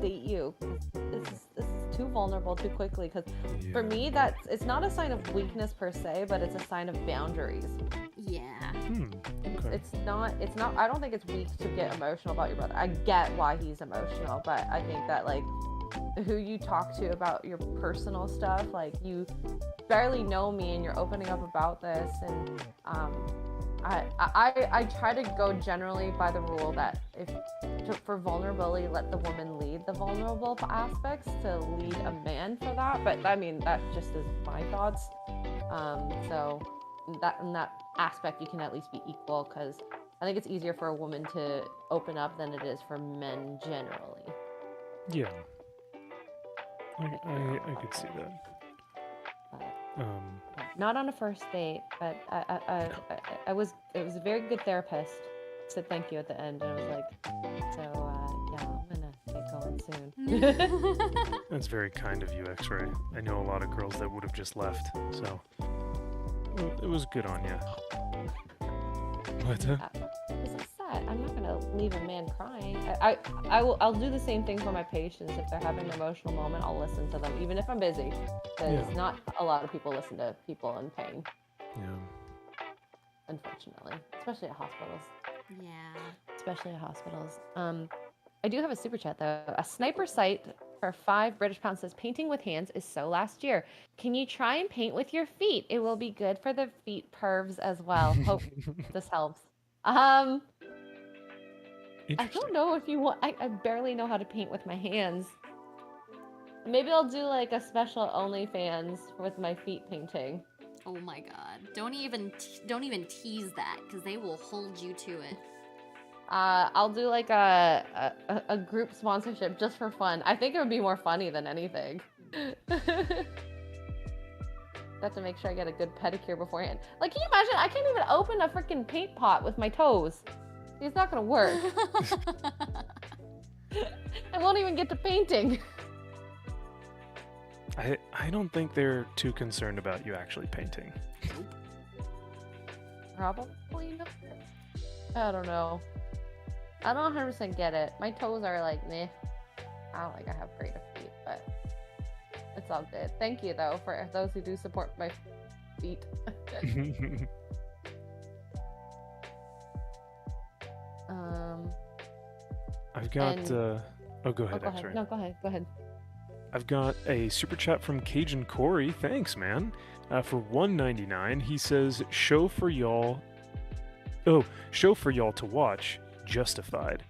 date you. This is too vulnerable too quickly because for me it's not a sign of weakness per se, but it's a sign of boundaries. Yeah. Okay. It's not I don't think it's weak to get emotional about your brother. I get why he's emotional, but I think that like who you talk to about your personal stuff, like you barely know me and you're opening up about this and I try to go generally by the rule that for vulnerability, let the woman lead the vulnerable aspects to lead a man for that. But I mean, that just is my thoughts. So in that aspect, you can at least be equal because I think it's easier for a woman to open up than it is for men generally. Yeah. I could see that. But, not on a first date, but it was a very good therapist. Said thank you at the end, and I was like, so yeah, I'm gonna get going soon. That's very kind of you, X-Ray. I know a lot of girls that would have just left, so it was good on you. But I was upset. I'm not gonna leave a man crying. I'll do the same thing for my patients. If they're having an emotional moment, I'll listen to them, even if I'm busy, because not a lot of people listen to people in pain. Yeah. Unfortunately, especially at hospitals. Yeah. Especially at hospitals. I do have a super chat though. A sniper sight for 5 British pounds says painting with hands is so last year. Can you try and paint with your feet? It will be good for the feet pervs as well. Hope this helps. I don't know if you want. I barely know how to paint with my hands. Maybe I'll do like a special OnlyFans with my feet painting. Oh my god! Don't even tease that, because they will hold you to it. I'll do like a group sponsorship just for fun. I think it would be more funny than anything. Have to make sure I get a good pedicure beforehand. Like, can you imagine? I can't even open a freaking paint pot with my toes. It's not gonna work. I won't even get to painting. I don't think they're too concerned about you actually painting. Probably not. I don't know. I don't 100% get it. My toes are like, meh. I don't think I have creative feet, but it's all good. Thank you, though, for those who do support my feet. I've got. Oh, go ahead. Go ahead. Sorry. No, go ahead. Go ahead. I've got a super chat from Cajun Corey. Thanks, man. For $1.99, he says, "Show for y'all. Oh, show for y'all to watch. Justified."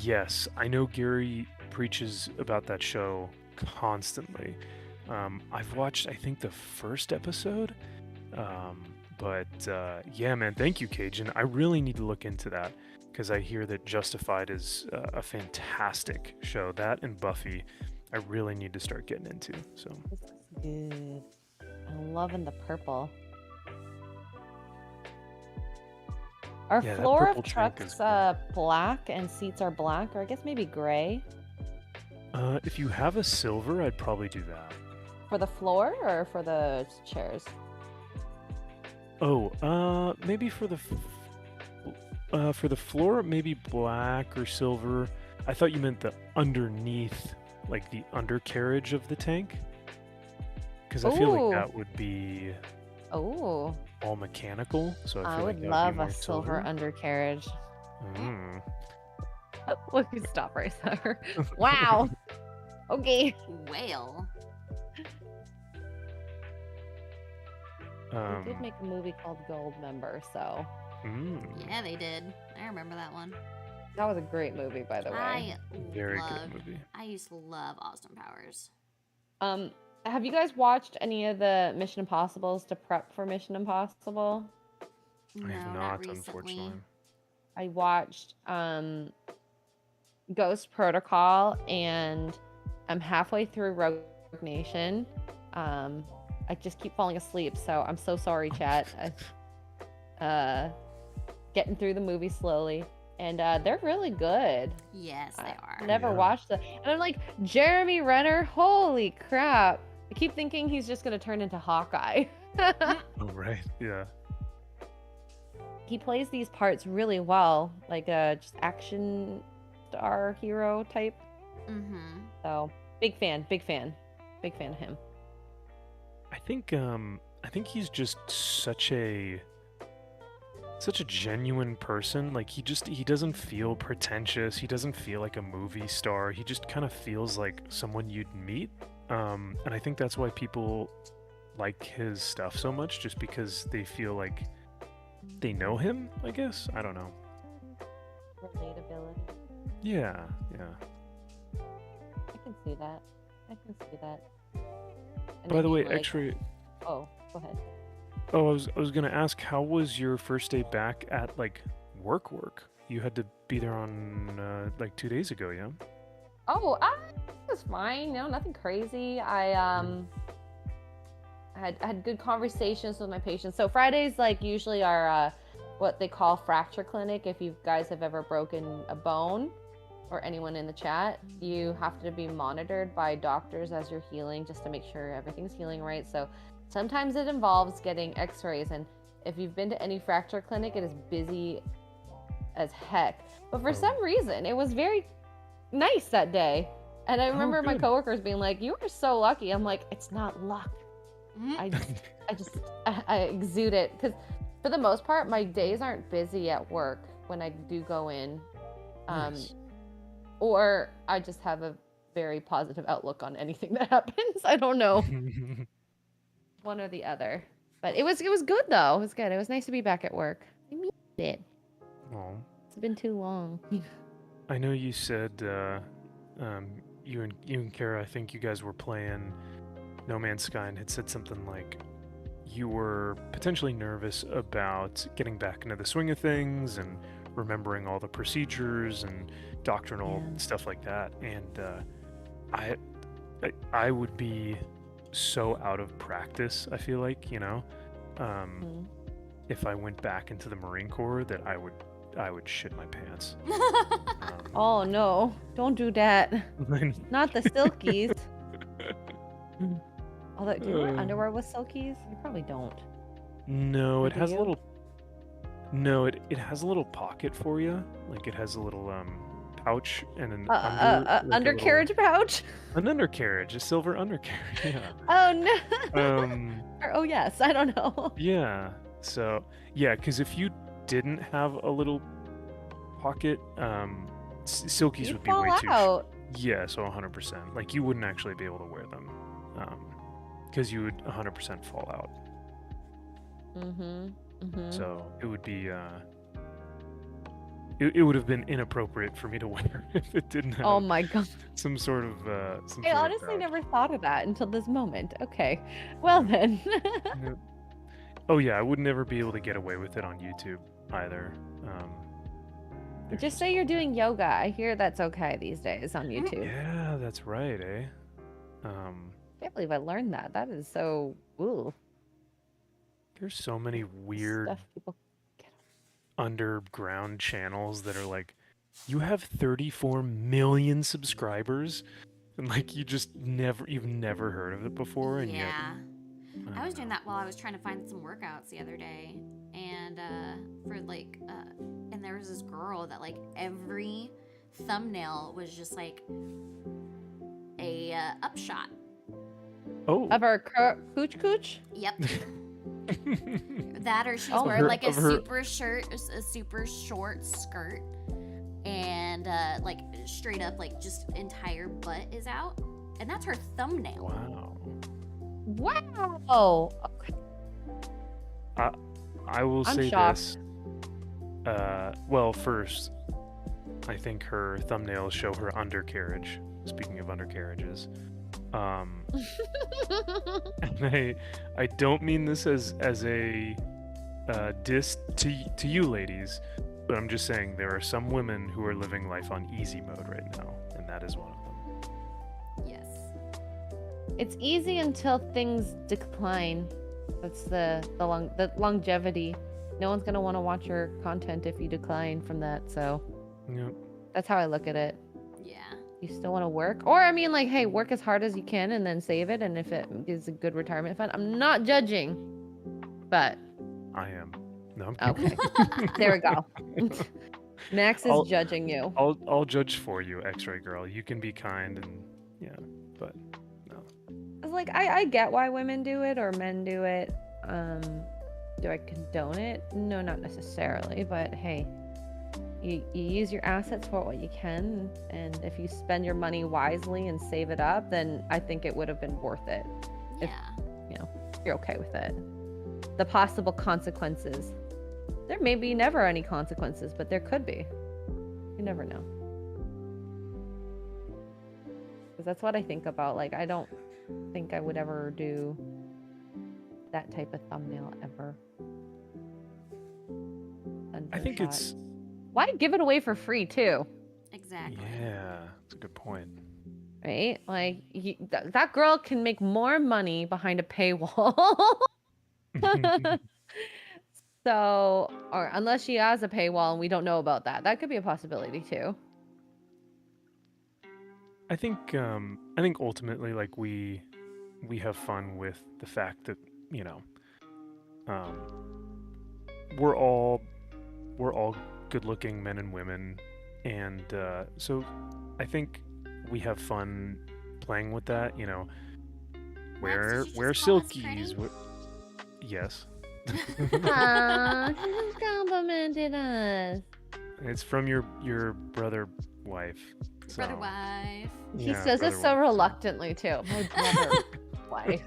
Yes, I know Gary preaches about that show constantly. I've watched, I think, the first episode. But yeah, man, thank you, Cajun. I really need to look into that because I hear that Justified is a fantastic show. That and Buffy, I really need to start getting into. So This is good. I'm loving the purple. Are Yeah, that floor purple of drink trucks is cool. black and seats are black, or I guess maybe gray If you have a silver, I'd probably do that. for the floor or for the chairs? Oh, maybe for the floor, maybe black or silver. I thought you meant the underneath, like the undercarriage of the tank, because I feel like Ooh. that would be Oh, all mechanical. So I I feel would like that would love be a more silver undercarriage. Mm. Look, you stop right there. Wow. Okay. Whale. They did make a movie called Gold Member, so Yeah, they did. I remember that one. that was a great movie, by the way. Very good loved- movie. I used to love Austin Powers. Have you guys watched any of the Mission Impossibles to prep for Mission Impossible? No, I have not, unfortunately. recently. I watched Ghost Protocol, and I'm halfway through Rogue Nation. I just keep falling asleep, so I'm so sorry, chat. Getting through the movie slowly, and they're really good. Yes, they are. I never Yeah. watched them, and I'm like, Jeremy Renner, holy crap! I keep thinking he's just gonna turn into Hawkeye. Oh right, yeah. He plays these parts really well, like a just action star hero type. Mm-hmm. So big fan of him. I think he's just such a genuine person. Like he doesn't feel pretentious. He doesn't feel like a movie star. He just kind of feels like someone you'd meet. And I think that's why people like his stuff so much, just because they feel like they know him, I guess. I don't know. Relatability. Yeah. I can see that. And By then the you way, like- X-Ray. Oh, go ahead. Oh, I was gonna ask, how was your first day back at like work? You had to be there on like 2 days ago, yeah? Oh, it was fine. No, nothing crazy. I had good conversations with my patients. So Fridays like usually are what they call fracture clinic. If you guys have ever broken a bone, or anyone in the chat, you have to be monitored by doctors as you're healing, just to make sure everything's healing right. So sometimes it involves getting x-rays, and if you've been to any fracture clinic, it is busy as heck. But for some reason, it was very nice that day. And I remember my good. coworkers being like, "You are so lucky." I'm like, "It's not luck. Mm-hmm. I exude it." Because for the most part, my days aren't busy at work when I do go in. Nice. Or I just have a very positive outlook on anything that happens. I don't know. One or the other. But it was good though. It was good. It was nice to be back at work. I missed it. Oh. It's been too long. I know you said you and Kara, I think you guys were playing No Man's Sky and had said something like you were potentially nervous about getting back into the swing of things and remembering all the procedures and doctrinal Yeah. stuff like that. And I, I would be so out of practice, I feel like, Mhm. if I went back into the Marine Corps, that I would shit my pants. Oh no, don't do that. Not the silkies. Although, do you wear underwear with silkies? You probably don't. No, Or it do has a you? little. No, it has a little pocket for you. Like it has a little pouch and an like a Undercarriage pouch? an undercarriage, a silver undercarriage. Yeah. Oh no. Um. Or, oh yes, I don't know. Yeah. So yeah, because if you didn't have a little pocket, silkies You'd would be fall way too. out. Yeah. So 100%. Like you wouldn't actually be able to wear them, because you would 100% fall out. So it would be it would have been inappropriate for me to wear if it didn't have Oh my god. some sort of I honestly pouch. never thought of that until this moment. Okay. Well then. Yeah. Oh yeah, I would never be able to get away with it on YouTube either. There's Just say you're doing yoga. I hear that's okay these days on YouTube. Yeah, that's right, eh? I can't believe I learned that. That is so ooh. There's so many weird Stuff people underground channels that are like, you have 34 million subscribers, and like you've never heard of it before, and yet Yeah. I was doing know. that while I was trying to find some workouts the other day, and and there was this girl that like every thumbnail was just like a upshot. Oh. of our cooch. Yep. That or she's Oh, wearing like a of her- super short skirt, and like straight up like just entire butt is out, and that's her thumbnail. Wow. Wow. Okay. I will I'm say shocked. this. Well, first, I think her thumbnails show her undercarriage. Speaking of undercarriages, and I don't mean this as a diss to you ladies, but I'm just saying there are some women who are living life on easy mode right now, and that is one of them. Yes. It's easy until things decline. That's the longevity. No one's gonna want to watch your content if you decline from that. So Yep. that's how I look at it. Yeah. You still want to work, or I mean, like, hey, work as hard as you can and then save it. And if it is a good retirement fund, I'm not judging, but I am. No, I'm kidding. okay, there we go. Max is I'll- judging you. I'll judge for you, X-Ray girl. You can be kind and yeah, but no. It's like I get why women do it or men do it. Do I condone it? No, not necessarily. But hey, you use your assets for what you can, and if you spend your money wisely and save it up, then I think it would have been worth it. If- Yeah. You're okay with it. The possible consequences. There may be never any consequences, but there could be. You never know. Because that's what I think about. Like, I don't think I would ever do that type of thumbnail ever. I think Unshot. it's Why give it away for free too? Exactly. yeah, that's a good point. Right? Like that girl can make more money behind a paywall. So, or unless she has a paywall and we don't know about that, that could be a possibility too. I think ultimately like we have fun with the fact that, we're all good-looking men and women, and so I think we have fun playing with that, wear did you just call us silkies. pretty? Yes. Aww, she just complimented us. It's from your brother wife. Brother so- wife. He Yeah, says it brother so wife, reluctantly too. My brother wife.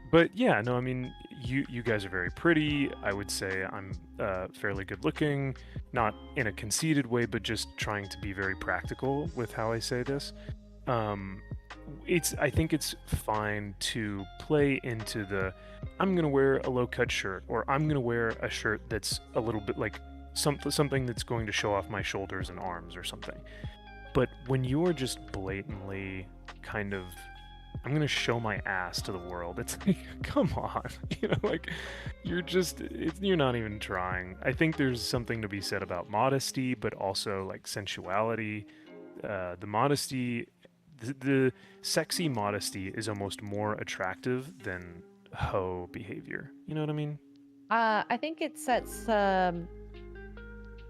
But yeah, no, I mean, you guys are very pretty. I would say I'm fairly good looking, not in a conceited way, but just trying to be very practical with how I say this. I think it's fine to play into the I'm gonna wear a low cut shirt, or I'm gonna wear a shirt that's a little bit like something that's going to show off my shoulders and arms or something. But when you are just blatantly kind of I'm gonna show my ass to the world, it's like, come on, like you're not even trying. I think there's something to be said about modesty, but also like sensuality. The modesty, the sexy modesty is almost more attractive than hoe behavior. You know what I mean? I think it sets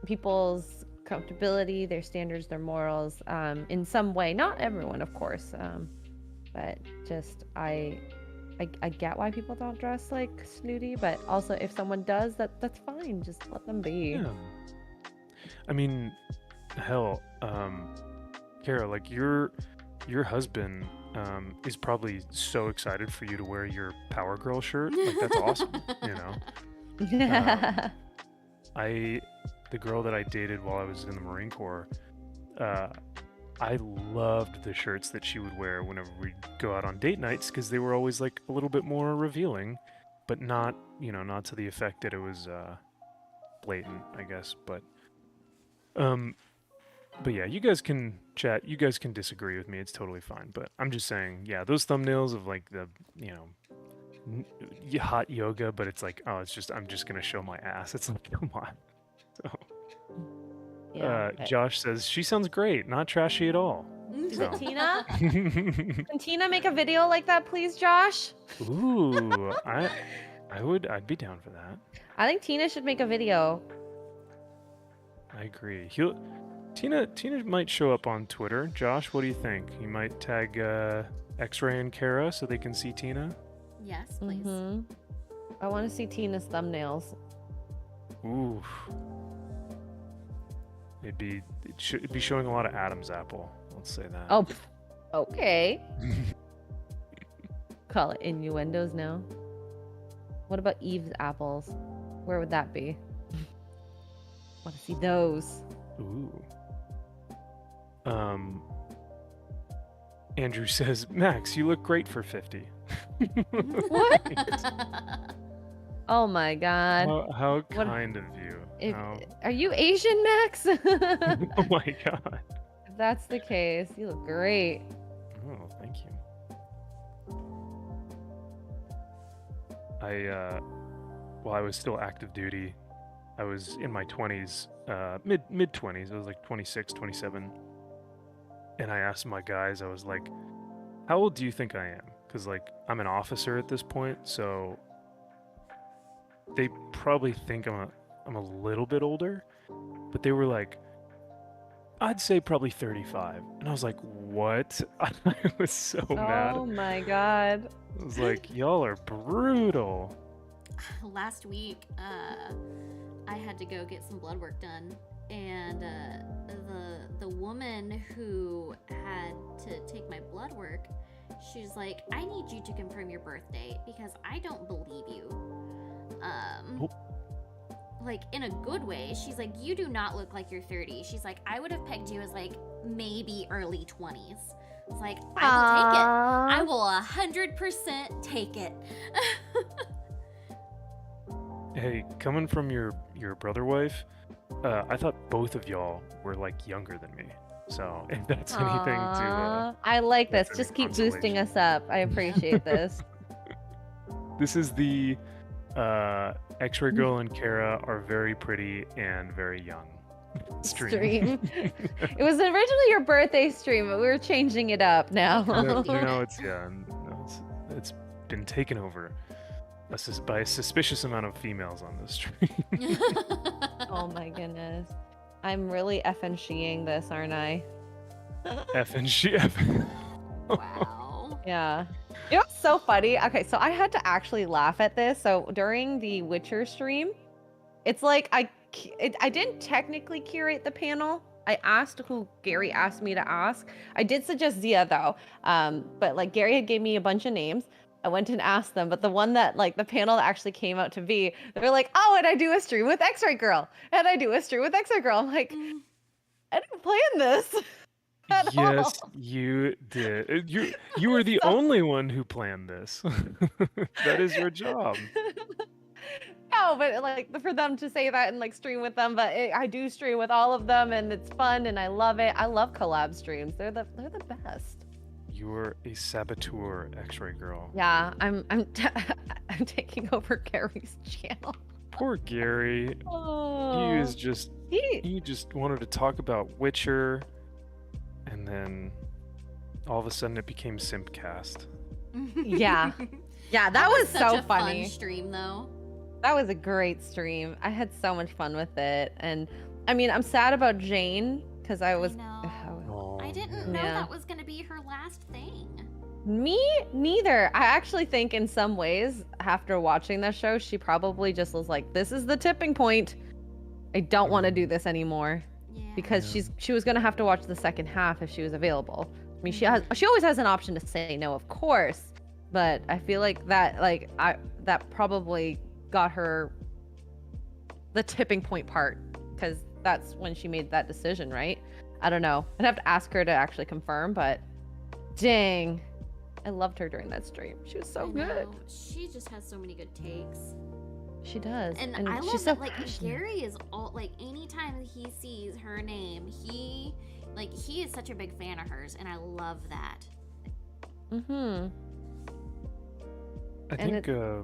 people's comfortability, their standards, their morals, in some way. Not everyone, of course, but just I get why people don't dress like snooty, but also if someone does, that's fine. Just let them be. Yeah. I mean, hell, Kara, like your husband is probably so excited for you to wear your Power Girl shirt. Like that's awesome, you know. The girl that I dated while I was in the Marine Corps, I loved the shirts that she would wear whenever we'd go out on date nights because they were always like a little bit more revealing, but not to the effect that it was blatant, I guess. But yeah, you guys can chat. You guys can disagree with me. It's totally fine. But I'm just saying, yeah, those thumbnails of like the hot yoga, but it's like, oh, I'm just gonna show my ass. It's like, come on. So. Yeah, Josh says she sounds great, not trashy at all. Is it Tina? Can Tina make a video like that, please, Josh? Ooh, I'd be down for that. I think Tina should make a video. I agree. Tina might show up on Twitter. Josh, what do you think? You might tag X-Ray and Kara so they can see Tina? Yes, please. Mm-hmm. I want to see Tina's thumbnails. Ooh. It'd be showing a lot of Adam's apple. Let's say that. Oh, okay. Call it innuendos now. What about Eve's apples? Where would that be? Want to see those? Ooh. Andrew says, Max, you look great for 50. What? Oh my God. How kind of you. Are you Asian, Max? Oh my God. If that's the case, you look great. Oh, thank you. While I was still active duty, I was in my 20s, mid 20s. I was like 26, 27. And I asked my guys, I was like, how old do you think I am? Because like I'm an officer at this point, so they probably think I'm a little bit older, but they were like, I'd say probably 35. And I was like, what? I was so mad. Oh my God. I was like, y'all are brutal. Last week, I had to go get some blood work done, and the woman who had to take my blood work, she's like, I need you to confirm your birth date because I don't believe you. Like in a good way. She's like, you do not look like you're 30. She's like, I would have pegged you as like maybe early 20s. It's like, I will take it. I will 100% take it. Hey, coming from your brother wife, I thought both of y'all were like younger than me. So if that's anything to I like this. Just keep boosting us up. I appreciate this. This is the X-Ray Girl and Kara are very pretty and very young stream. It was originally your birthday stream, but we were changing it up now. It's been taken over by a suspicious amount of females on this stream. Oh my goodness. I'm really effing sheing this, aren't I? Effing she. Wow. Yeah. You know what's so funny? Okay, so I had to actually laugh at this. So during the Witcher stream, it's like I didn't technically curate the panel. I asked who Gary asked me to ask. I did suggest Zia though, but like Gary had gave me a bunch of names. I went and asked them, but the one that like the panel that actually came out to be, they're like, oh, and I do a stream with X-Ray Girl, and I do a stream with X-Ray Girl. I'm like, I didn't plan this. at Yes, all. you did. You were the only one who planned this. That is your job. No, but like for them to say that and like stream with them, but I do stream with all of them, and it's fun, and I love it. I love collab streams. They're the best. You're a saboteur, X-ray girl. Yeah, I'm taking over Gary's channel. Poor Gary. Oh, He just wanted to talk about Witcher, and then all of a sudden it became Simpcast. Yeah. Yeah, that was such so a funny. fun stream though. That was a great stream. I had so much fun with it, and I mean, I'm sad about Jane because I was. Oh, I didn't know that was gonna be her last thing. Me neither. I actually think in some ways, after watching that show, she probably just was like, "This is the tipping point. I don't want to do this anymore," Yeah. because she was gonna have to watch the second half if she was available. I mean, she always has an option to say no, of course, but I feel like that probably got her the tipping point part, because that's when she made that decision, right? I don't know. I'd have to ask her to actually confirm, but dang, I loved her during that stream. She was so I good. know. She just has so many good takes. She does. And I love she's so that like passionate. Gary is all like anytime he sees her name, he is such a big fan of hers, and I love that. Mm-hmm. I think, yeah.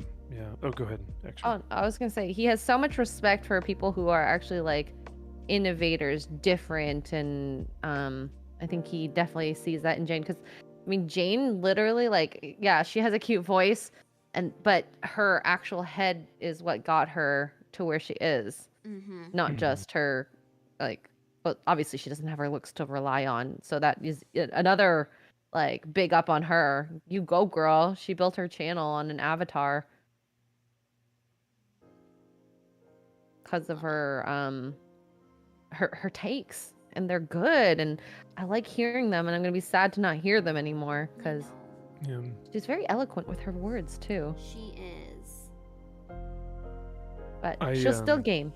Oh, go ahead, actually. Oh, I was gonna say he has so much respect for people who are actually like innovators, different, and I think he definitely sees that in Jane, because I mean Jane literally, like, yeah, she has a cute voice, but her actual head is what got her to where she is, Mm-hmm. not just her, like, but obviously she doesn't have her looks to rely on, so that is another like big up on her. You go, girl. She built her channel on an avatar because of her her takes, and they're good, and I like hearing them, and I'm gonna be sad to not hear them anymore because Yeah. she's very eloquent with her words too. She is. But I, she'll still game.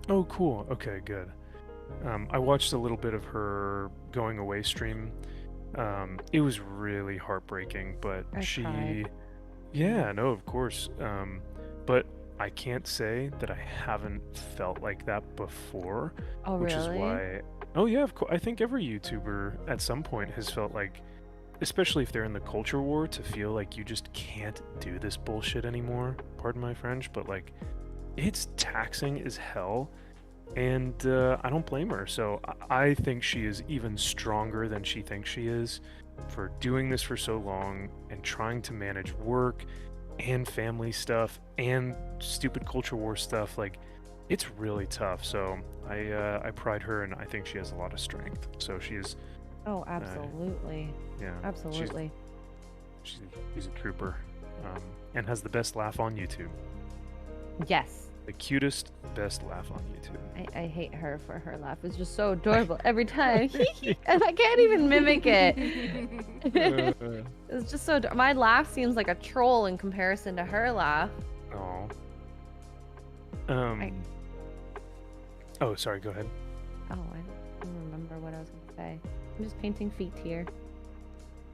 Oh, cool. Okay, good. I watched a little bit of her going away stream. It was really heartbreaking, but I cried. yeah, no, of course. But I can't say that I haven't felt like that before, Oh, which really? is why. Oh yeah, of course. I think every YouTuber at some point has felt like, especially if they're in the culture war, to feel like you just can't do this bullshit anymore. Pardon my French, but like, it's taxing as hell. And I don't blame her. So I think she is even stronger than she thinks she is for doing this for so long and trying to manage work and family stuff and stupid culture war stuff. Like, it's really tough. So I pride her, and I think she has a lot of strength. So she is. Oh, absolutely. Yeah. Absolutely. She's a trooper, and has the best laugh on YouTube. Yes. The cutest, best laugh on YouTube. I hate her for her laugh. It's just so adorable every time. And I can't even mimic it. It's just so my laugh seems like a troll in comparison to her laugh. Oh. Oh, sorry. Go ahead. Oh, I don't remember what I was gonna say. I'm just painting feet here.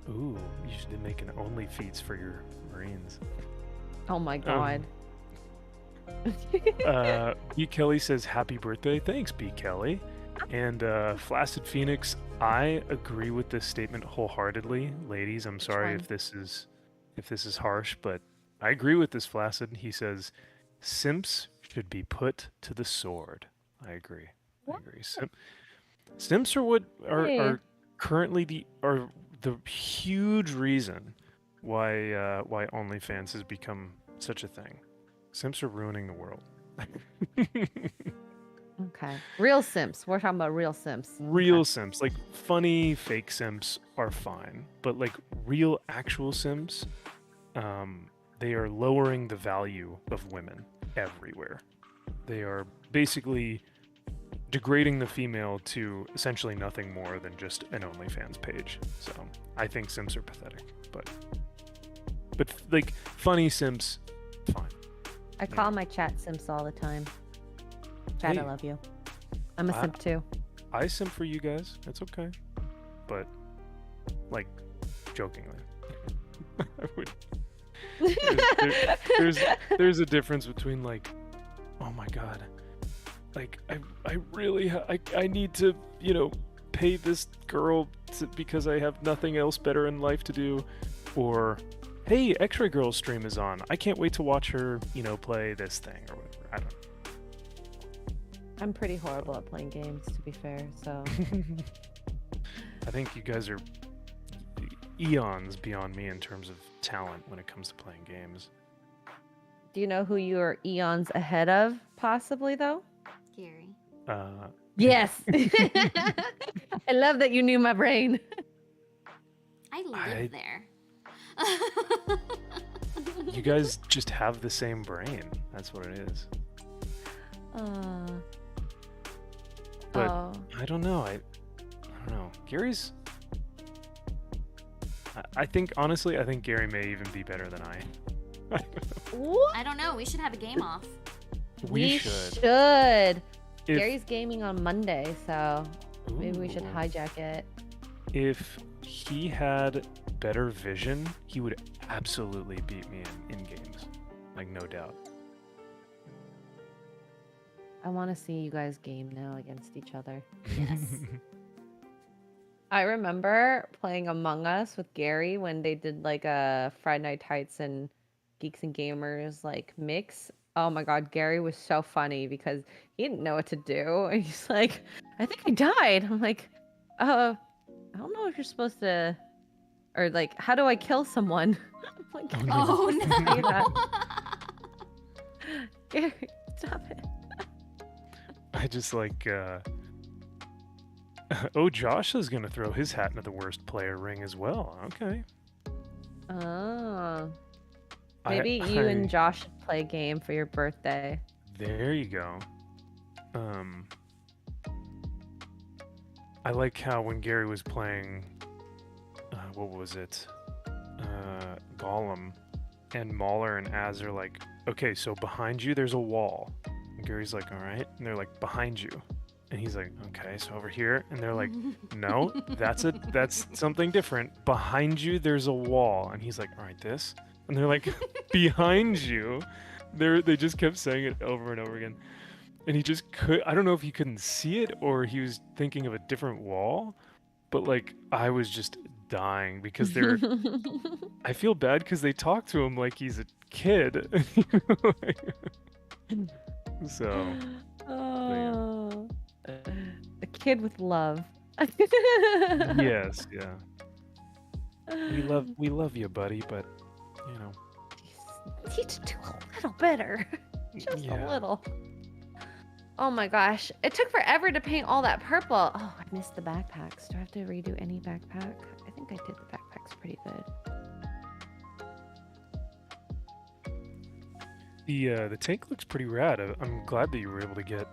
Ooh, you should be making only feats for your Marines. Oh my god. B. Kelly says happy birthday. Thanks, B. Kelly. And Flaccid Phoenix, I agree with this statement wholeheartedly. Ladies, I'm sorry if this is harsh, but I agree with this, Flaccid. He says simps should be put to the sword. I agree. What? I agree. Simps are what are currently the huge reason why OnlyFans has become such a thing. Simps are ruining the world. Okay. Real simps. We're talking about real simps. Real simps. Like, funny fake simps are fine, but like real actual simps, they are lowering the value of women everywhere. They are basically degrading the female to essentially nothing more than just an OnlyFans page. So I think simps are pathetic, but like funny simps, fine. I call my chat simps all the time. Chat, Hey. I love you. I'm a simp too. I simp for you guys. It's okay. But, like, jokingly. I would. There's a difference between, like, oh my god, like, I really, I need to, pay this girl because I have nothing else better in life to do. Or, hey, X-Ray Girl's stream is on. I can't wait to watch her, play this thing or whatever. I don't know. I'm pretty horrible at playing games, to be fair, so. I think you guys are eons beyond me in terms of talent when it comes to playing games. Do you know who you are eons ahead of, possibly, though? Gary. Yes! I love that you knew my brain. I live there. You guys just have the same brain. That's what it is. But I don't know. I don't know. Gary's... I think, honestly, I think Gary may even be better than I. What? I don't know. We should have a game off. We should. Gary's gaming on Monday, so maybe we should hijack it. If he had better vision, he would absolutely beat me in games. Like, no doubt. I want to see you guys game now against each other. Yes. I remember playing Among Us with Gary when they did like a Friday Night Tights and Geeks and Gamers like mix. Oh my god, Gary was so funny because he didn't know what to do. And he's like, I think I died. I'm like, I don't know if you're supposed to, or like, how do I kill someone? I'm like, Oh no. Gary, stop it. I just like, oh, Josh is going to throw his hat into the worst player ring as well. Okay. Oh. Maybe you and Josh should play a game for your birthday. There you go. I like how when Gary was playing, what was it? Gollum, and Mauler and Az are like, okay, so behind you there's a wall. And Gary's like, all right. And they're like, behind you. And he's like, okay, so over here. And they're like, no, that's something different. Behind you there's a wall. And he's like, all right, this. And they're like, behind you. They just kept saying it over and over again. And he just I don't know if he couldn't see it or he was thinking of a different wall. But like, I was just dying because I feel bad because they talk to him like he's a kid. So. Oh. A kid with love. Yes, yeah. We love you, buddy, but Need to do a little better. Just a little. Oh my gosh. It took forever to paint all that purple. Oh, I missed the backpacks. Do I have to redo any backpack? I think I did the backpacks pretty good. The tank looks pretty rad. I'm glad that you were able to get...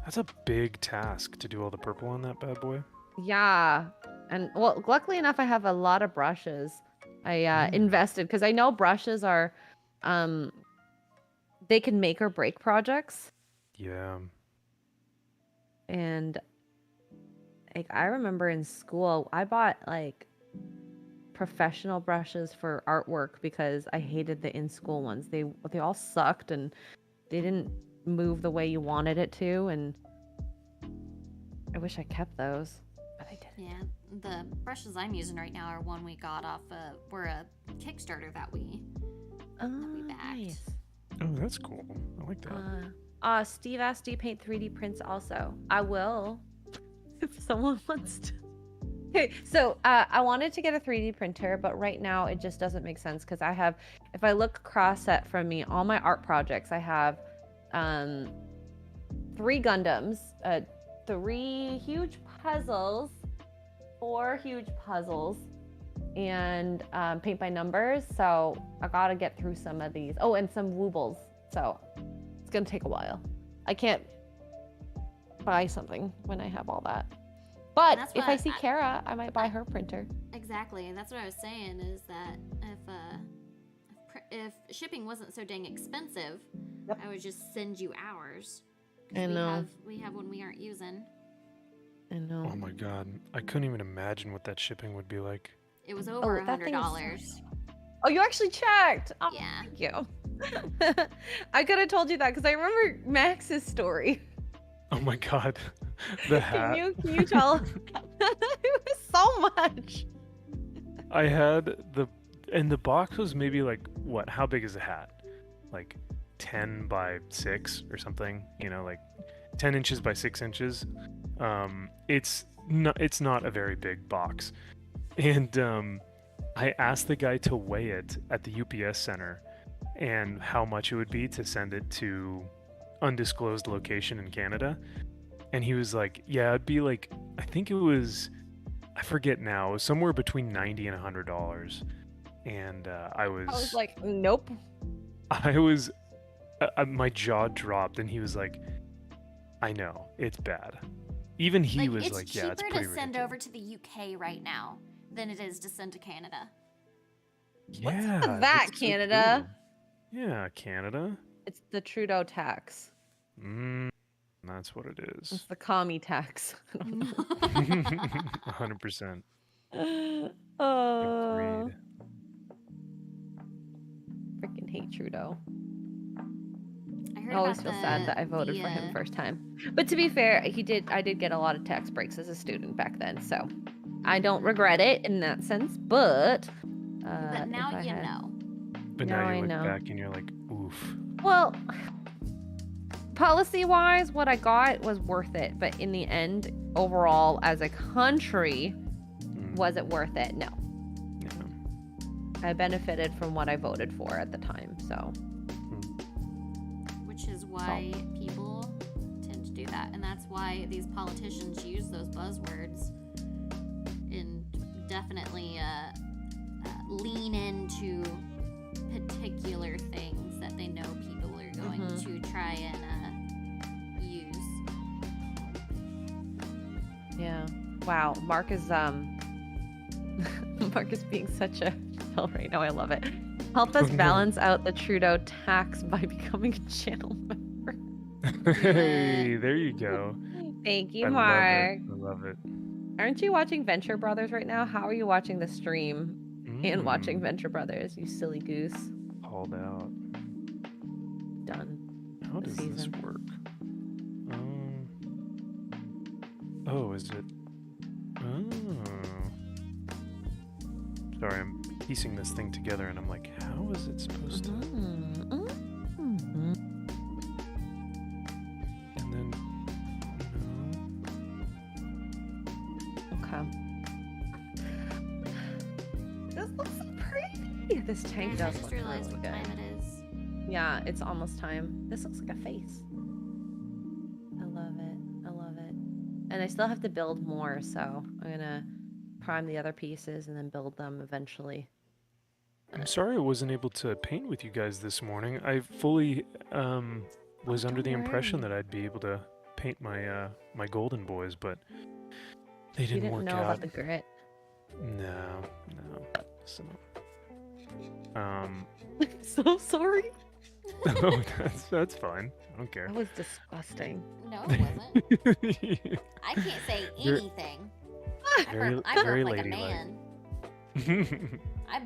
That's a big task to do all the purple on that bad boy. Yeah. And well, luckily enough, I have a lot of brushes. I invested because I know brushes are, they can make or break projects. Yeah. And like I remember in school, I bought like professional brushes for artwork because I hated the in-school ones. They all sucked and they didn't move the way you wanted it to, and I wish I kept those, but I didn't. Yeah, the brushes I'm using right now are one we got off were a Kickstarter that we backed. Nice. Oh, that's cool. I like that. Steve asked, do you paint 3D prints also? I will, if someone wants to. Okay, so I wanted to get a 3D printer, but right now it just doesn't make sense because I have, if I look cross-set from me, all my art projects, I have 3 Gundams, 3 huge puzzles, 4 huge puzzles, and paint by numbers. So I gotta get through some of these. Oh, and some woobles. So it's gonna take a while. I can't buy something when I have all that. But if I see Kara, I might buy her printer. Exactly, and that's what I was saying is that if shipping wasn't so dang expensive, I would just send you ours. I know. We have one we aren't using. I know. Oh my god, I couldn't even imagine what that shipping would be like. It was over that thing is- $100. Oh, you actually checked. Oh, Yeah. thank you. I could have told you that because I remember Max's story. Oh my god, the hat. Can you tell? It was so much. I had and the box was maybe like, what? How big is a hat? Like 10 by 6 or something, you know, like 10 inches by 6 inches. It's not a very big box. And I asked the guy to weigh it at the UPS center and how much it would be to send it to undisclosed location in Canada. And he was like, yeah, it'd be like, I think it was, I forget now, it was somewhere between $90 and $100. And I was like, nope. I was, my jaw dropped, and he was like, I know, it's bad. Even he was like, yeah, it's pretty cheaper to send ridiculous. over to the UK right now than it is to send to Canada. Yeah, that, that's so Canada? cool. Yeah, Canada. It's the Trudeau tax. That's what it It's is. the commie tax. 100%. Agreed. Freaking hate Trudeau. I I always feel sad that I voted for him first time. But to be fair, I did get a lot of tax breaks as a student back then, so I don't regret it in that sense. But now you know. But Now now I you look know. back and you're like, oof. Well, policy-wise, what I got was worth it. But in the end, overall, as a country, was it worth it? No. Yeah. I benefited from what I voted for at the time, so. Which is why people tend to do that. And that's why these politicians use those buzzwords and definitely lean into particular things that they know people are going to try and use. Yeah. Wow. Mark is Mark is being such a chill right now. I love it. Help us balance out the Trudeau tax by becoming a channel member. Hey, there you go. Thank you, I Mark. love it. Aren't you watching Venture Brothers right now? How are you watching the stream and watching Venture Brothers, you silly goose? Called out. Done. How does this work? Oh, is it? Oh. Sorry, I'm piecing this thing together, and I'm like, how is it supposed to? And then, Okay. This looks so pretty. This tank I does just look realized really what good. time it is. Yeah, it's almost time. This looks like a face. I love it. I love it. And I still have to build more, so I'm gonna prime the other pieces and then build them eventually. I'm sorry I wasn't able to paint with you guys this morning. I fully was under the impression that I'd be able to paint my my golden boys, but they didn't work know out. about the grit. No. So, So sorry. oh, that's fine. I don't care. That was disgusting. No, it wasn't. I can't say anything. I very burp like a ladylike. man.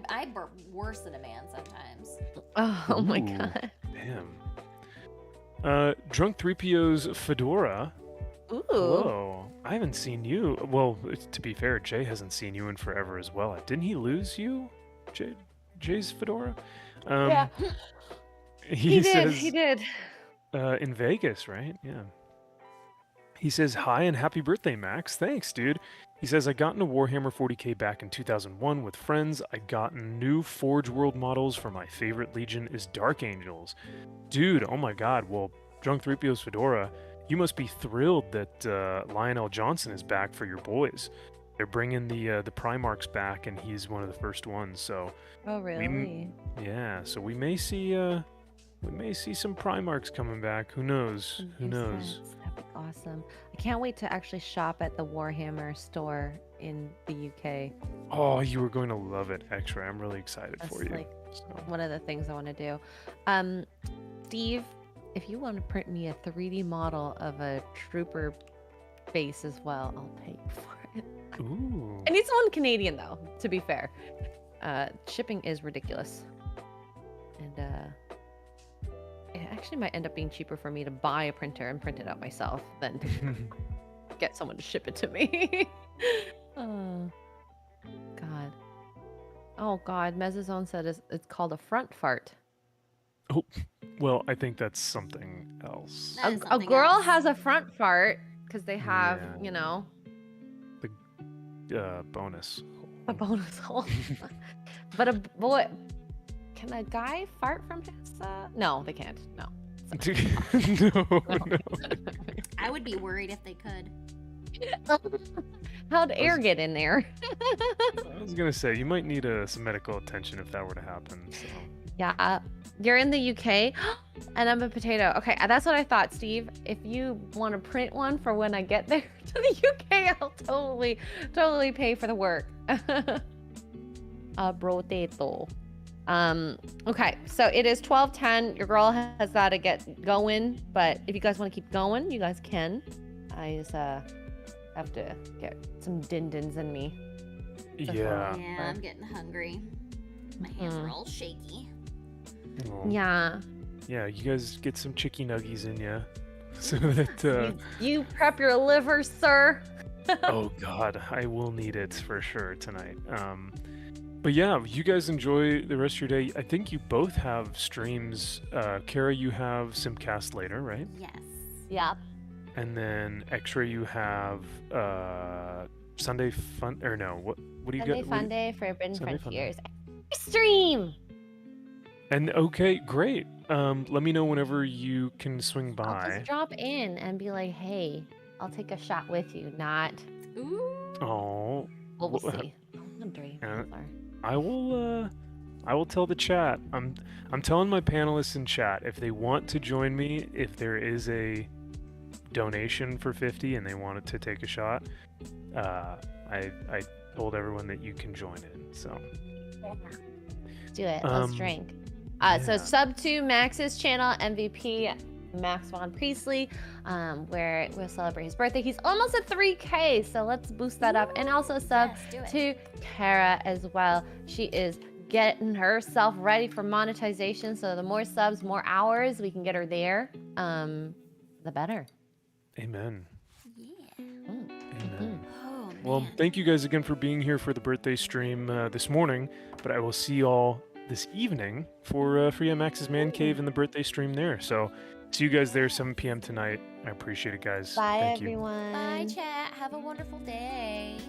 I burp worse than a man sometimes. Oh my Ooh. god. Damn. Drunk 3PO's Fedora. Ooh. Hello. I haven't seen you. Well, to be fair, Jay hasn't seen you in forever as well. Didn't he lose you, Jay's Fedora? Yeah. He says, He did. in Vegas, right? Yeah. He says, hi and happy birthday, Max. Thanks, dude. He says, I got into Warhammer 40k back in 2001 with friends. I got new Forge World models for my favorite legion is Dark Angels. Dude, oh my god. Well, Drunk 3PO's Fedora, you must be thrilled that Lionel Johnson is back for your boys. They're bringing the Primarchs back, and he's one of the first ones. So, Oh really? yeah. So we may see some Primarchs coming back. Who knows? Who knows? That'd be awesome. I can't wait to actually shop at the Warhammer store in the UK. Oh, you are going to love it, X-Ray. I'm really excited That's for you. like So. one of the things I want to do. Steve, if you want to print me a 3D model of a trooper face as well. I'll pay you for it. Ooh. I need someone Canadian though, to be fair. Shipping is ridiculous. And it actually might end up being cheaper for me to buy a printer and print it out myself than to get someone to ship it to me. Oh, God. Oh, God. Mezazone said it's called a front fart. Oh, well, I think that's something else. That is A something girl else. has a front fart because they have, Yeah. you know, Bonus. a bonus hole. But a boy, can a guy fart from his? No, they can't. No. No. I would be worried if they could. How'd air get in there? I was gonna say you might need some medical attention if that were to happen. So. Yeah, you're in the UK, and I'm a potato. Okay, that's what I thought, Steve. If you want to print one for when I get there to the UK, I'll totally pay for the work. A potato. Okay, so it is 12:10. Your girl has got to get going, but if you guys want to keep going, you guys can. I just have to get some din-dins in me. Yeah. Yeah, I'm getting hungry. My hands are all shaky. Oh. Yeah. Yeah, you guys get some chicky nuggies in ya, so that. You prep your liver, sir. Oh God, I will need it for sure tonight. But yeah, you guys enjoy the rest of your day. I think you both have streams. Kara, you have Simcast later, right? Yes. Yeah. And then X-Ray, you have Sunday Fun. Or no, what do you Sunday got? Fun Day for Urban Sunday Fun Day. Frontiers. Stream. And okay, great. Let me know whenever you can swing I'll by. just drop in and be like, hey, I'll take a shot with you. Not. Ooh. Oh. Well, we'll see. I'm dreaming. Sorry. I will tell the chat. I'm telling my panelists in chat if they want to join me, if there is a donation for 50 and they wanted to take a shot, I told everyone that you can join in. So Do it. Let's drink. So yeah. sub to Max's channel, MVP Max Von Priestley, where we'll celebrate his birthday. He's almost at 3K, so let's boost that up. And also sub Yes, do it. to Kara as well. She is getting herself ready for monetization. So the more subs, more hours we can get her there, the better. Amen. Yeah. Amen. Oh, man. Well, thank you guys again for being here for the birthday stream this morning. But I will see you all this evening for Max's Man Cave and the birthday stream there. So see you guys there 7 p.m. tonight. I appreciate it, guys. Bye, Thank you. everyone. Bye, chat. Have a wonderful day.